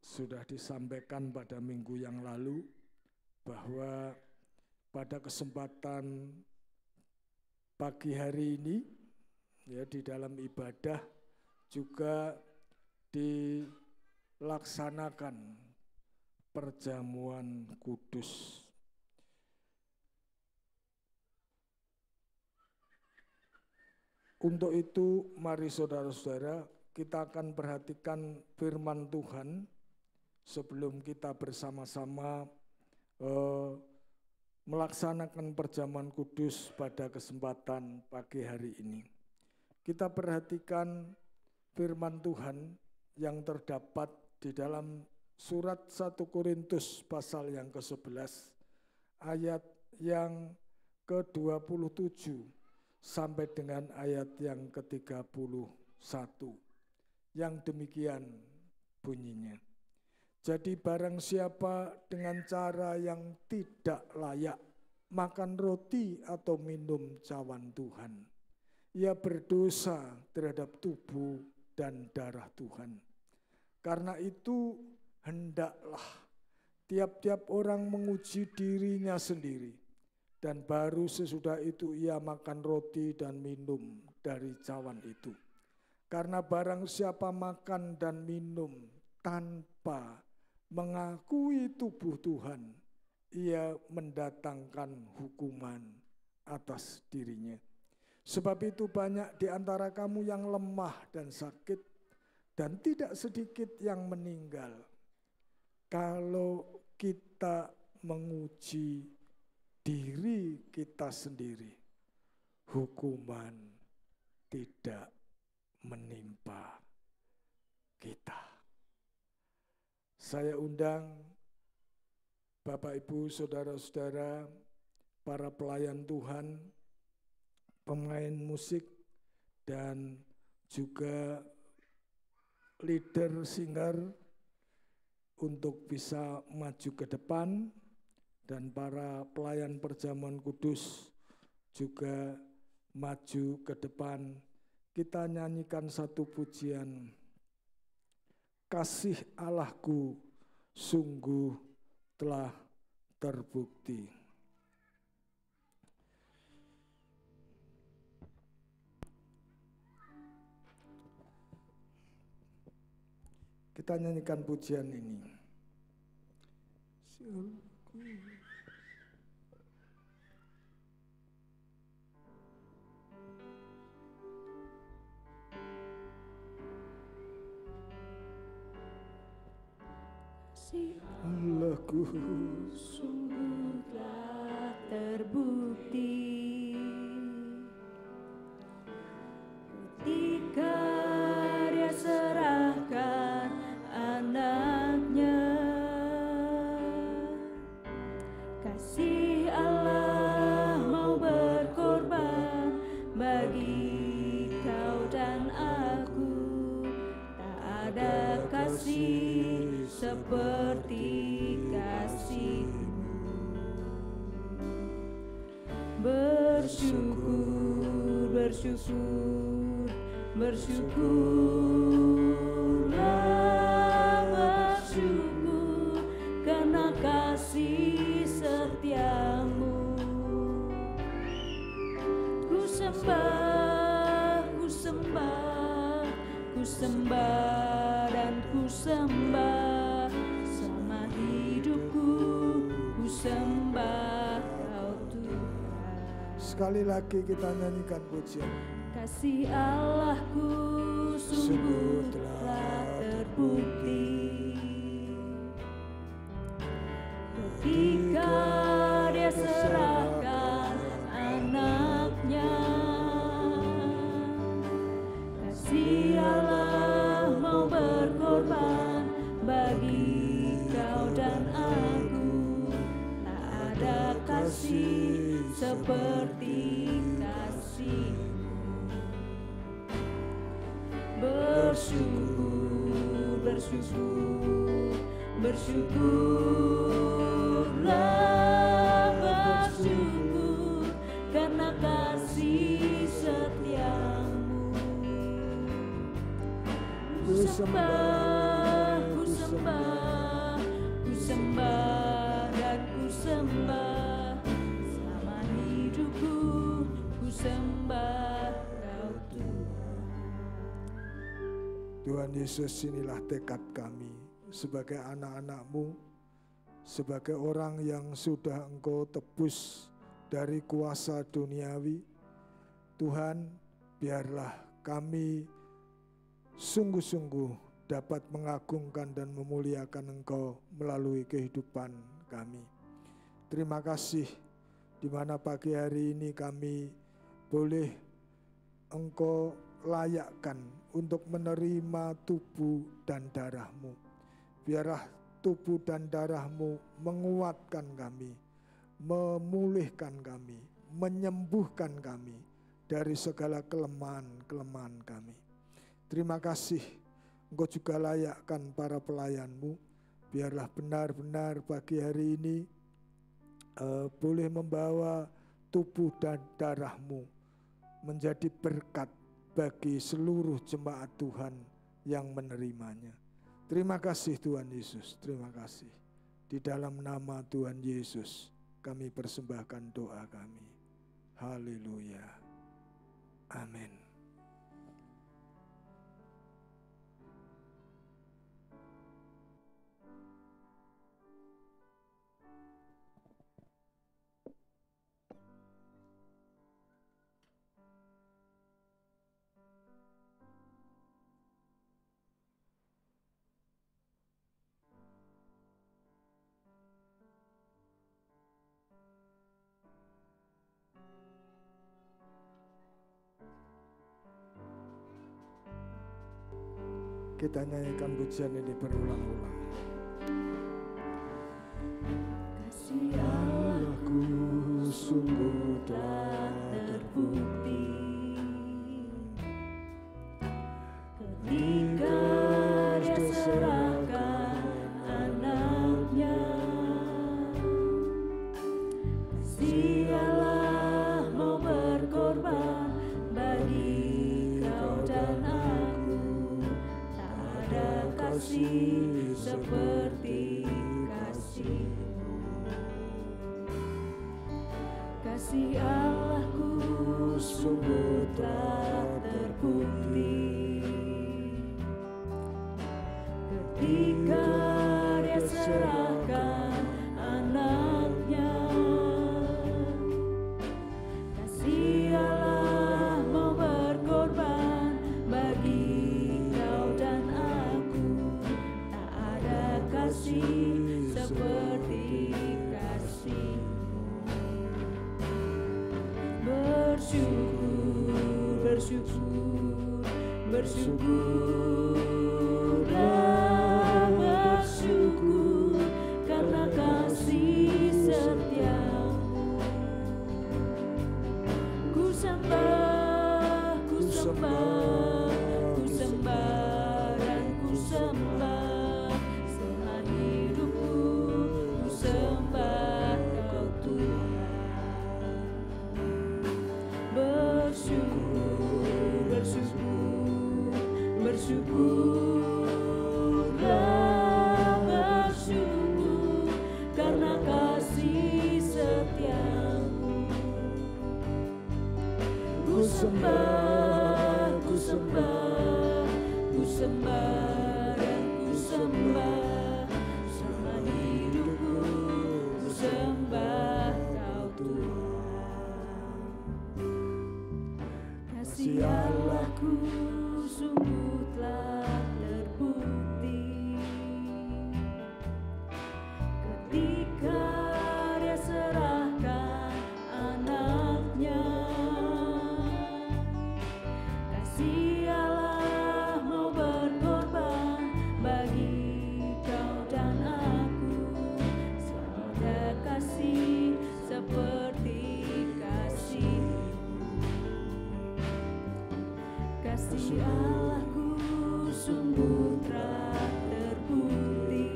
sudah disampaikan pada minggu yang lalu, bahwa pada kesempatan pagi hari ini, ya, di dalam ibadah juga dilaksanakan perjamuan kudus. Untuk itu mari saudara-saudara kita akan perhatikan firman Tuhan sebelum kita bersama-sama melaksanakan perjamuan kudus pada kesempatan pagi hari ini. Kita perhatikan firman Tuhan yang terdapat di dalam surat 1 Korintus pasal yang ke-11 ayat yang ke-27 sampai dengan ayat yang ke-31 yang demikian bunyinya. Jadi barang siapa dengan cara yang tidak layak makan roti atau minum cawan Tuhan, ia berdosa terhadap tubuh dan darah Tuhan. Karena itu hendaklah tiap-tiap orang menguji dirinya sendiri, dan baru sesudah itu ia makan roti dan minum dari cawan itu. Karena barang siapa makan dan minum tanpa mengakui tubuh Tuhan, ia mendatangkan hukuman atas dirinya. Sebab itu banyak di antara kamu yang lemah dan sakit, dan tidak sedikit yang meninggal. Kalau kita menguji diri kita sendiri, hukuman tidak menimpa kita. Saya undang Bapak Ibu, saudara-saudara, para pelayan Tuhan, pemain musik, dan juga leader singer untuk bisa maju ke depan, dan para pelayan perjamuan kudus juga maju ke depan. Kita nyanyikan satu pujian, kasih Allahku sungguh telah terbukti. Kita nyanyikan pujian ini. Kasih Allahku sungguh telah terbukti ketika Dia serahkan anaknya. Kasih Allah mau berkorban bagi kau dan aku. Tak ada kasih seperti kasih-Mu. Bersyukur, bersyukur, bersyukurlah, bersyukur karena kasih setia-Mu. Ku sembah, ku sembah, ku sembah dan ku sembah selama hidupku, ku sembah Kau Tuhan. Sekali lagi kita nyanyikan pujian. Kasih Allahku sungguh telah terbukti ketika Dia serahkan anaknya. Kasih Allah mau berkorban bagi kau dan aku. Tak ada kasih seperti kasih-Mu. Bersyukur, bersyukur, bersyukurlah, bersyukur karena kasih setia-Mu. Ku sembah, ku sembah, ku sembah dan ku sembah selama hidupku, ku sembah Kau Tuhan. Tuhan Yesus, inilah tekad kami sebagai anak-anak-Mu, sebagai orang yang sudah Engkau tebus dari kuasa duniawi. Tuhan, biarlah kami sungguh-sungguh dapat mengagungkan dan memuliakan Engkau melalui kehidupan kami. Terima kasih di mana pagi hari ini kami boleh Engkau layakkan untuk menerima tubuh dan darah-Mu. Biarlah tubuh dan darah-Mu menguatkan kami, memulihkan kami, menyembuhkan kami dari segala kelemahan-kelemahan kami. Terima kasih, Engkau juga layakkan para pelayan-Mu. Biarlah benar-benar pagi hari ini boleh membawa tubuh dan darah-Mu menjadi berkat bagi seluruh jemaat Tuhan yang menerimanya. Terima kasih Tuhan Yesus, terima kasih. Di dalam nama Tuhan Yesus kami persembahkan doa kami. Haleluya. Amin. Kita nyanyikan pujian ini berulang-ulang. Kasih Allahku sungguh telah terbukti ketika Dia serahkan anaknya. Kasih Allah mau berkorban bagi kau dan aku. Kasih seperti kasih-Mu. Kasih Allahku sungguh telah terbukti ketika Dia serahkan anaknya. Kasih Allah mau berkorban bagi kau dan kasih seperti kasih-Mu. Bersyukur, bersyukur, bersyukurlah, bersyukur karena kasih setia-Mu. Ku sembah, ku sembah, ku sembah dan ku sembah. Bersyukurlah, bersyukur karena kasih setia-Mu. Ku sembah, ku sembah, ku sembah dan ku sembah. Selama hidupku ku sembah Kau Tuhan. Kasih Allahku sungguh telah terbukti ketika Dia serahkan anaknya. Kasih Allah mau berkorban bagi kau dan aku. Selalu ada kasih seperti kasih-Mu. Kasih Allahku sungguh telah terbukti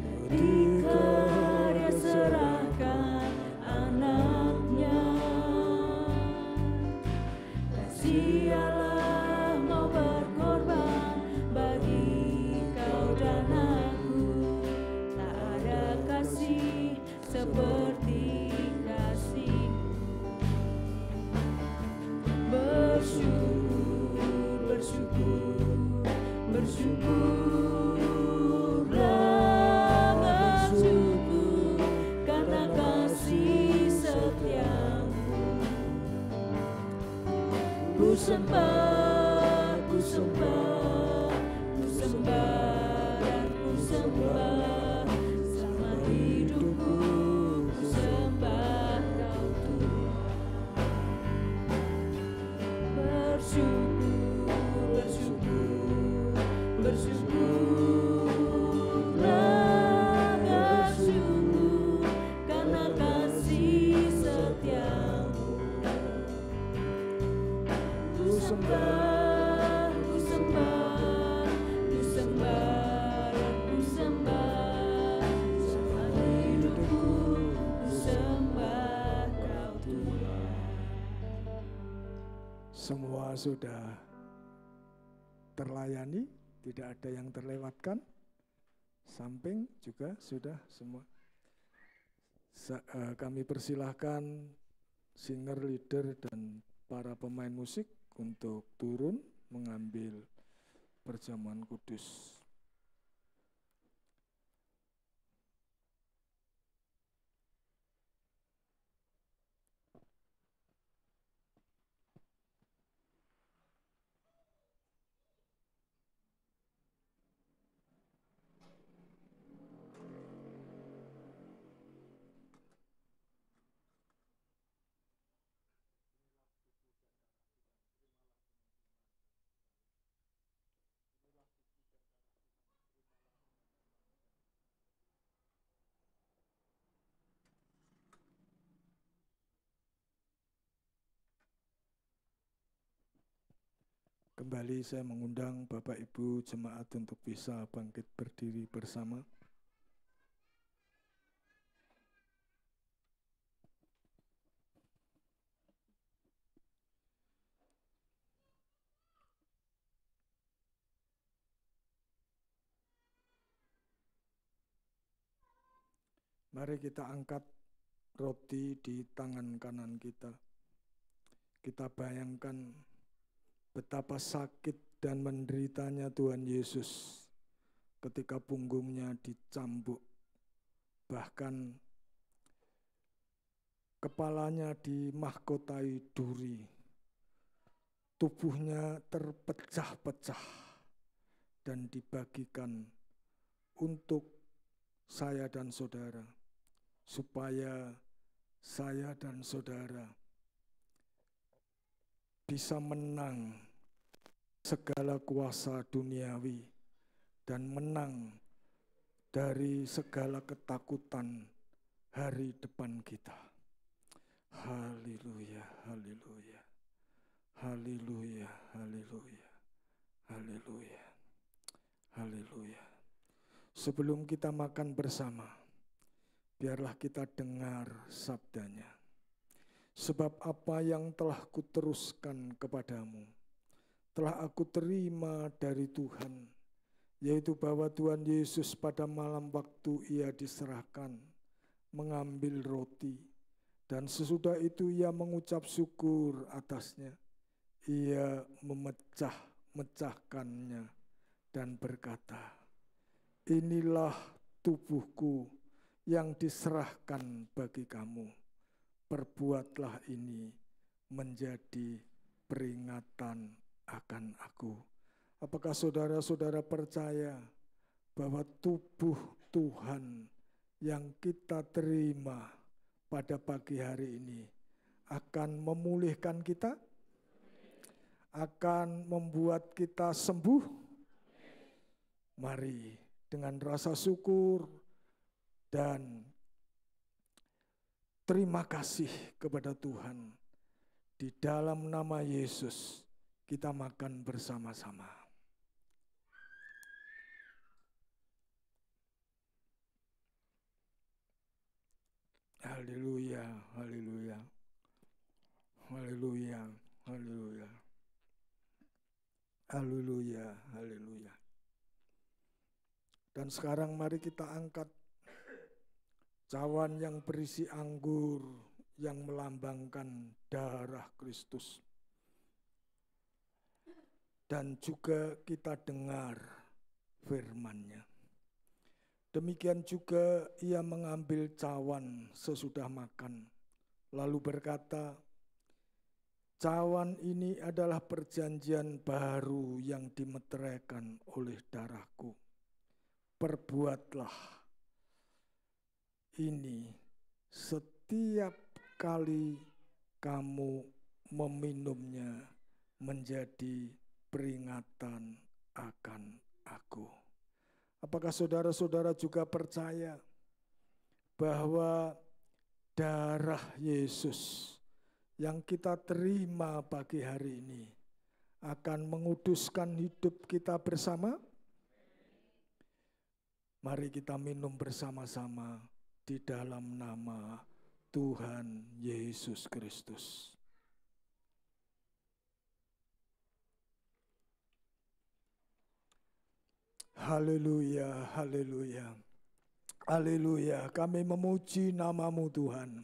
ketika Dia serahkan anaknya. Kasih Allah mau berkorban bagi kau dan aku. Tak ada kasih seperti kasih-Mu. Bersyukur, bersyukur, bersyukurlah, bersyukur karena kasih setia-Mu. Ku sembah, ku sembah, ku sembah dan ku sembah. Selama hidupku ku sembah Kau Tuhan. Bersyukur, bersyukur, bersyukurlah, bersyukur karena kasih setiamu. Ku sembah, ku sembah, ku sembah dan ku sembah. Selama hidupku ku sembah Kau Tuhan. Semua sudah terlayani, tidak ada yang terlewatkan. Samping juga sudah semua. Kami persilahkan singer, leader, dan para pemain musik untuk turun mengambil perjamuan kudus. Kembali saya mengundang Bapak Ibu jemaat untuk bisa bangkit berdiri bersama. Mari kita angkat roti di tangan kanan kita. Kita bayangkan betapa sakit dan menderitanya Tuhan Yesus ketika punggungnya dicambuk, bahkan kepalanya dimahkotai duri, tubuhnya terpecah-pecah dan dibagikan untuk saya dan saudara, supaya saya dan saudara bisa menang segala kuasa duniawi dan menang dari segala ketakutan hari depan kita. Haleluya, haleluya, haleluya, haleluya, haleluya, haleluya. Sebelum kita makan bersama, biarlah kita dengar sabdanya. Sebab apa yang telah kuteruskan kepadamu, telah aku terima dari Tuhan, yaitu bahwa Tuhan Yesus pada malam waktu ia diserahkan, mengambil roti, dan sesudah itu ia mengucap syukur atasnya. Ia memecahkannya dan berkata, inilah tubuhku yang diserahkan bagi kamu. Perbuatlah ini menjadi peringatan akan aku. Apakah saudara-saudara percaya bahwa tubuh Tuhan yang kita terima pada pagi hari ini akan memulihkan kita, akan membuat kita sembuh? Mari dengan rasa syukur dan terima kasih kepada Tuhan, di dalam nama Yesus kita makan bersama-sama. Haleluya, haleluya, haleluya, haleluya, haleluya, haleluya. Dan sekarang mari kita angkat cawan yang berisi anggur yang melambangkan darah Kristus. Dan juga kita dengar firman-Nya. Demikian juga ia mengambil cawan sesudah makan, lalu berkata, Cawan ini adalah perjanjian baru yang dimeteraikan oleh darahku. Perbuatlah ini setiap kali kamu meminumnya menjadi peringatan akan aku. Apakah saudara-saudara juga percaya bahwa darah Yesus yang kita terima pagi hari ini akan menguduskan hidup kita bersama? Mari kita minum bersama-sama di dalam nama Tuhan Yesus Kristus. Haleluya, haleluya, haleluya. Kami memuji nama-Mu Tuhan.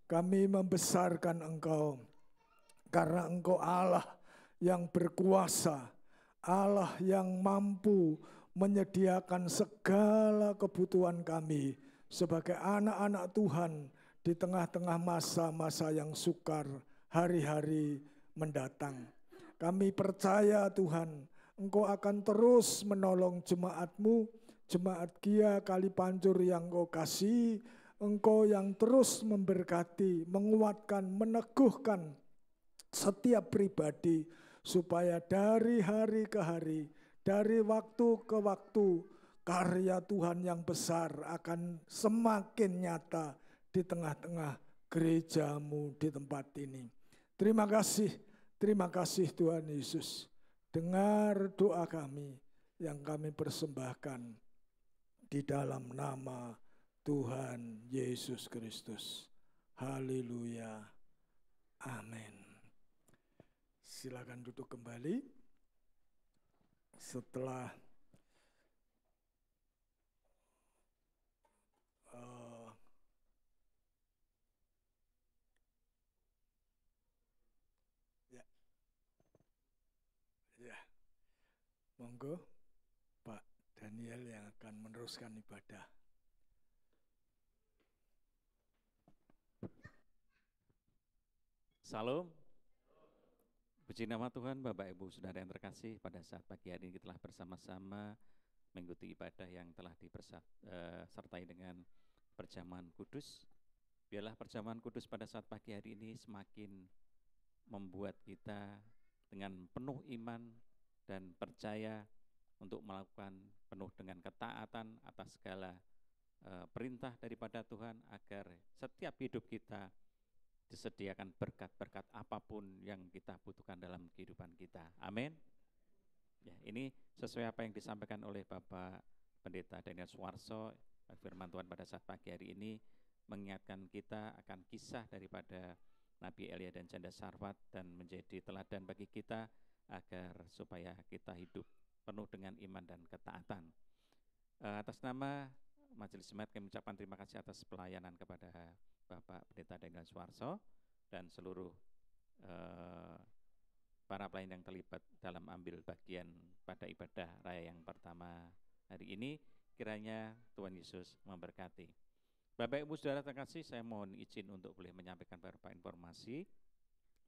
Kami membesarkan Engkau karena Engkau Allah yang berkuasa, Allah yang mampu menyediakan segala kebutuhan kami sebagai anak-anak Tuhan di tengah-tengah masa-masa yang sukar hari-hari mendatang. Kami percaya Tuhan, Engkau akan terus menolong jemaat-Mu, jemaat Gia Kalipancur yang Engkau kasih. Engkau yang terus memberkati, menguatkan, meneguhkan setiap pribadi supaya dari hari ke hari, dari waktu ke waktu, karya Tuhan yang besar akan semakin nyata di tengah-tengah gereja-Mu di tempat ini. Terima kasih Tuhan Yesus. Dengar doa kami yang kami persembahkan di dalam nama Tuhan Yesus Kristus. Haleluya. Amin. Silakan duduk kembali. Setelah monggo Pak Daniel yang akan meneruskan ibadah. Salam. Puji nama Tuhan, Bapak Ibu Saudara yang terkasih, pada saat pagi hari ini telah bersama-sama mengikuti ibadah yang telah disertai dengan perjamuan kudus. Biarlah perjamuan kudus pada saat pagi hari ini semakin membuat kita dengan penuh iman dan percaya untuk melakukan penuh dengan ketaatan atas segala perintah daripada Tuhan, agar setiap hidup kita disediakan berkat-berkat apapun yang kita butuhkan dalam kehidupan kita. Amin. Ya, ini sesuai apa yang disampaikan oleh Bapak Pendeta Daniel Suwarso. Firman Tuhan pada saat pagi hari ini mengingatkan kita akan kisah daripada Nabi Elia dan Janda Sarfat, dan menjadi teladan bagi kita agar supaya kita hidup penuh dengan iman dan ketaatan. Atas nama Majelis Jemaat kami ucapkan terima kasih atas pelayanan kepada Bapak Pendeta Daniel Suwarso dan seluruh para pelayan yang terlibat dalam ambil bagian pada ibadah raya yang pertama hari ini. Kiranya Tuhan Yesus memberkati. Bapak Ibu Saudara terkasih, saya mohon izin untuk boleh menyampaikan beberapa informasi.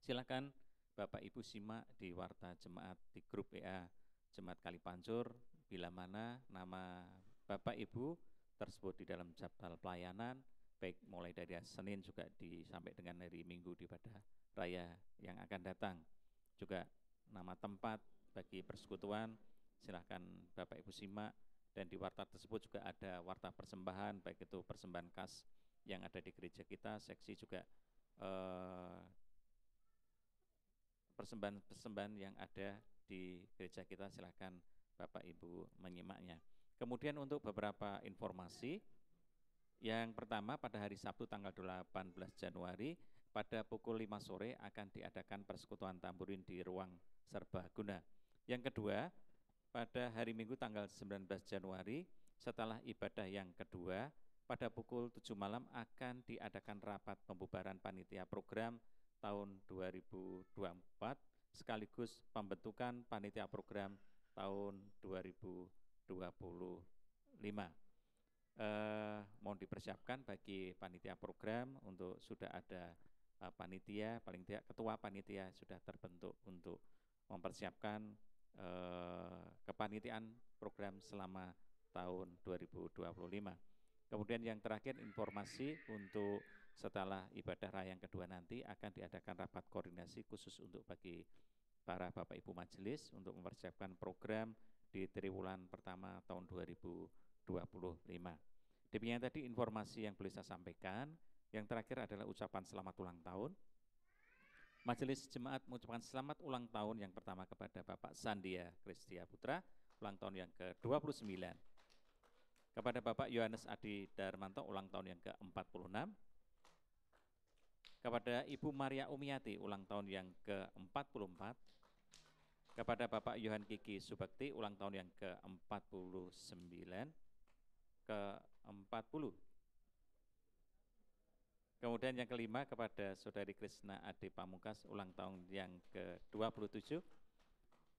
Silakan Bapak Ibu simak di Warta Jemaat di grup WA Jemaat Kalipancur, bila mana nama Bapak Ibu tersebut di dalam jadwal pelayanan, baik mulai dari Senin juga sampai dengan hari Minggu di ibadah raya yang akan datang. Juga nama tempat bagi persekutuan, silahkan Bapak Ibu simak. Dan di warta tersebut juga ada warta persembahan, baik itu persembahan kas yang ada di gereja kita, seksi juga persembahan yang ada di gereja kita, silahkan Bapak Ibu menyimaknya. Kemudian untuk beberapa informasi, yang pertama pada hari Sabtu tanggal 18 Januari pada pukul 5 sore akan diadakan persekutuan tamburin di ruang serbaguna. Yang kedua, pada hari Minggu tanggal 19 Januari setelah ibadah yang kedua pada pukul 7 malam akan diadakan rapat pembubaran panitia program tahun 2024 sekaligus pembentukan panitia program tahun 2025. Mohon dipersiapkan bagi panitia program untuk sudah ada panitia, paling tidak ketua panitia sudah terbentuk untuk mempersiapkan kepanitiaan program selama tahun 2025. Kemudian yang terakhir informasi untuk setelah ibadah raya yang kedua nanti akan diadakan rapat koordinasi khusus untuk bagi para Bapak Ibu Majelis untuk mempersiapkan program di triwulan pertama tahun 2025. Demikian tadi informasi yang boleh saya sampaikan. Yang terakhir adalah ucapan selamat ulang tahun. Majelis Jemaat mengucapkan selamat ulang tahun yang pertama kepada Bapak Sandia Kristia Putra, ulang tahun yang ke-29. Kepada Bapak Yohanes Adi Darmanto, ulang tahun yang ke-46. Kepada Ibu Maria Umiati, ulang tahun yang ke-44. Kepada Bapak Yohan Kiki Subakti, ulang tahun yang ke-49, ke-40. Kemudian yang kelima kepada Saudari Krisna Ade Pamungkas, ulang tahun yang ke-27.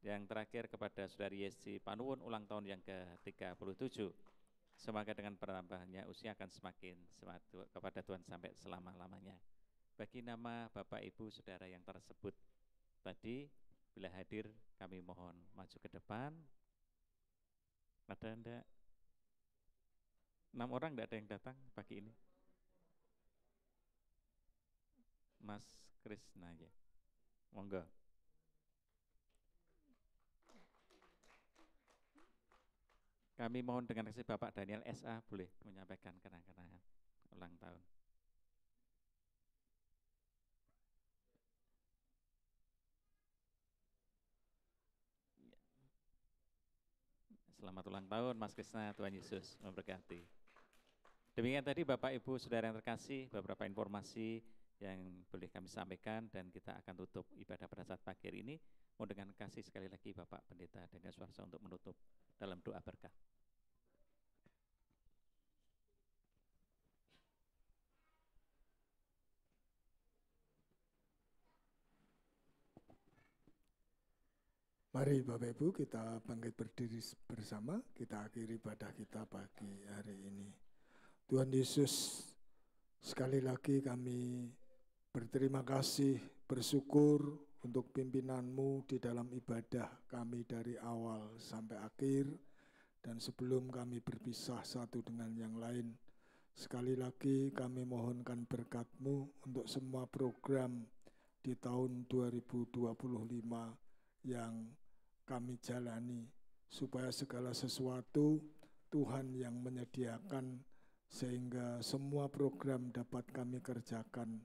Yang terakhir kepada Saudari Yesi Panuwun, ulang tahun yang ke-37. Semoga dengan penambahannya usia akan semakin semangat kepada Tuhan sampai selama-lamanya. Bagi nama Bapak Ibu Saudara yang tersebut tadi, bila hadir kami mohon maju ke depan. Ada enggak? 6 orang enggak ada yang datang pagi ini? Mas Krisna ya. Monggo. Kami mohon dengan kasih Bapak Daniel SA boleh menyampaikan kenang-kenangan ulang tahun. Selamat ulang tahun Mas Krisna, Tuhan Yesus memberkati. Demikian tadi Bapak Ibu Saudara yang terkasih, beberapa informasi yang boleh kami sampaikan dan kita akan tutup ibadah pada saat pagi hari ini. Mohon dengan kasih sekali lagi Bapak Pendeta Daniel Suarso untuk menutup dalam doa berkah. Mari Bapak Ibu kita bangkit berdiri bersama, kita akhiri ibadah kita pagi hari ini. Tuhan Yesus, sekali lagi kami berterima kasih, bersyukur untuk pimpinan-Mu di dalam ibadah kami dari awal sampai akhir. Dan sebelum kami berpisah satu dengan yang lain, sekali lagi kami mohonkan berkat-Mu untuk semua program di tahun 2025 yang kami jalani, supaya segala sesuatu Tuhan yang menyediakan sehingga semua program dapat kami kerjakan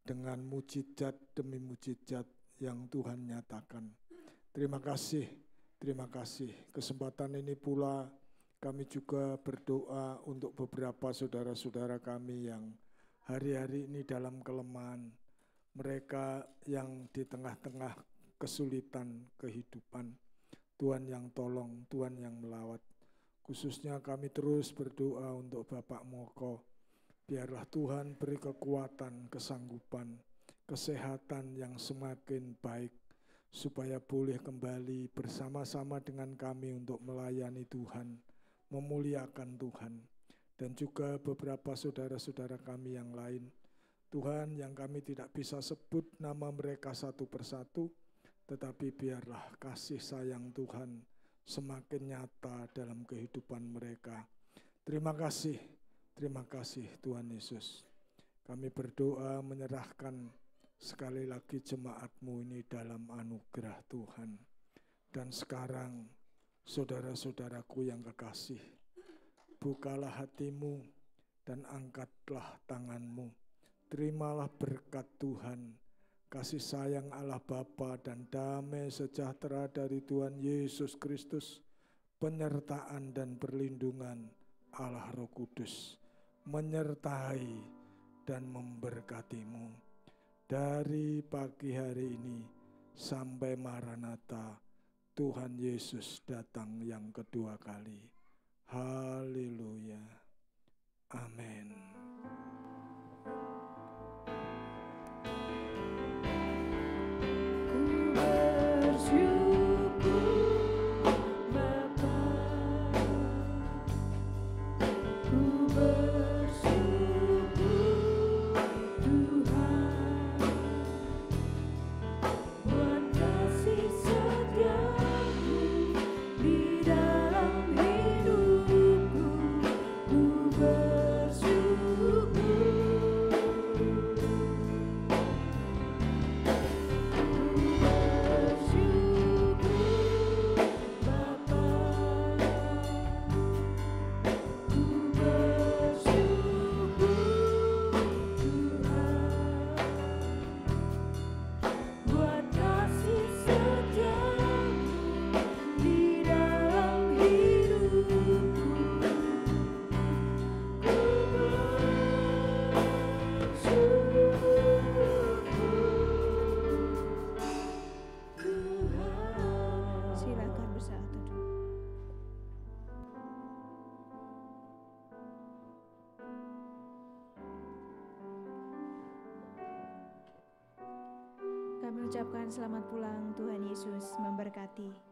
dengan mujizat demi mujizat yang Tuhan nyatakan. Terima kasih. Kesempatan ini pula kami juga berdoa untuk beberapa saudara-saudara kami yang hari-hari ini dalam kelemahan, mereka yang di tengah-tengah kesulitan kehidupan. Tuhan yang tolong, Tuhan yang melawat. Khususnya kami terus berdoa untuk Bapak Moko. Biarlah Tuhan beri kekuatan, kesanggupan, kesehatan yang semakin baik, supaya boleh kembali bersama-sama dengan kami untuk melayani Tuhan, memuliakan Tuhan. Dan juga beberapa saudara-saudara kami yang lain, Tuhan yang kami tidak bisa sebut nama mereka satu persatu, tetapi biarlah kasih sayang Tuhan semakin nyata dalam kehidupan mereka. Terima kasih Tuhan Yesus. Kami berdoa menyerahkan sekali lagi jemaat-Mu ini dalam anugerah Tuhan. Dan sekarang saudara-saudaraku yang kekasih, bukalah hatimu dan angkatlah tanganmu. Terimalah berkat Tuhan, kasih sayang Allah Bapa dan damai sejahtera dari Tuhan Yesus Kristus, penyertaan dan perlindungan Allah Roh Kudus, menyertai dan memberkatimu dari pagi hari ini sampai Maranatha, Tuhan Yesus datang yang kedua kali. Haleluya. Amin. Tuhan mengucapkan selamat pulang. Tuhan Yesus memberkati.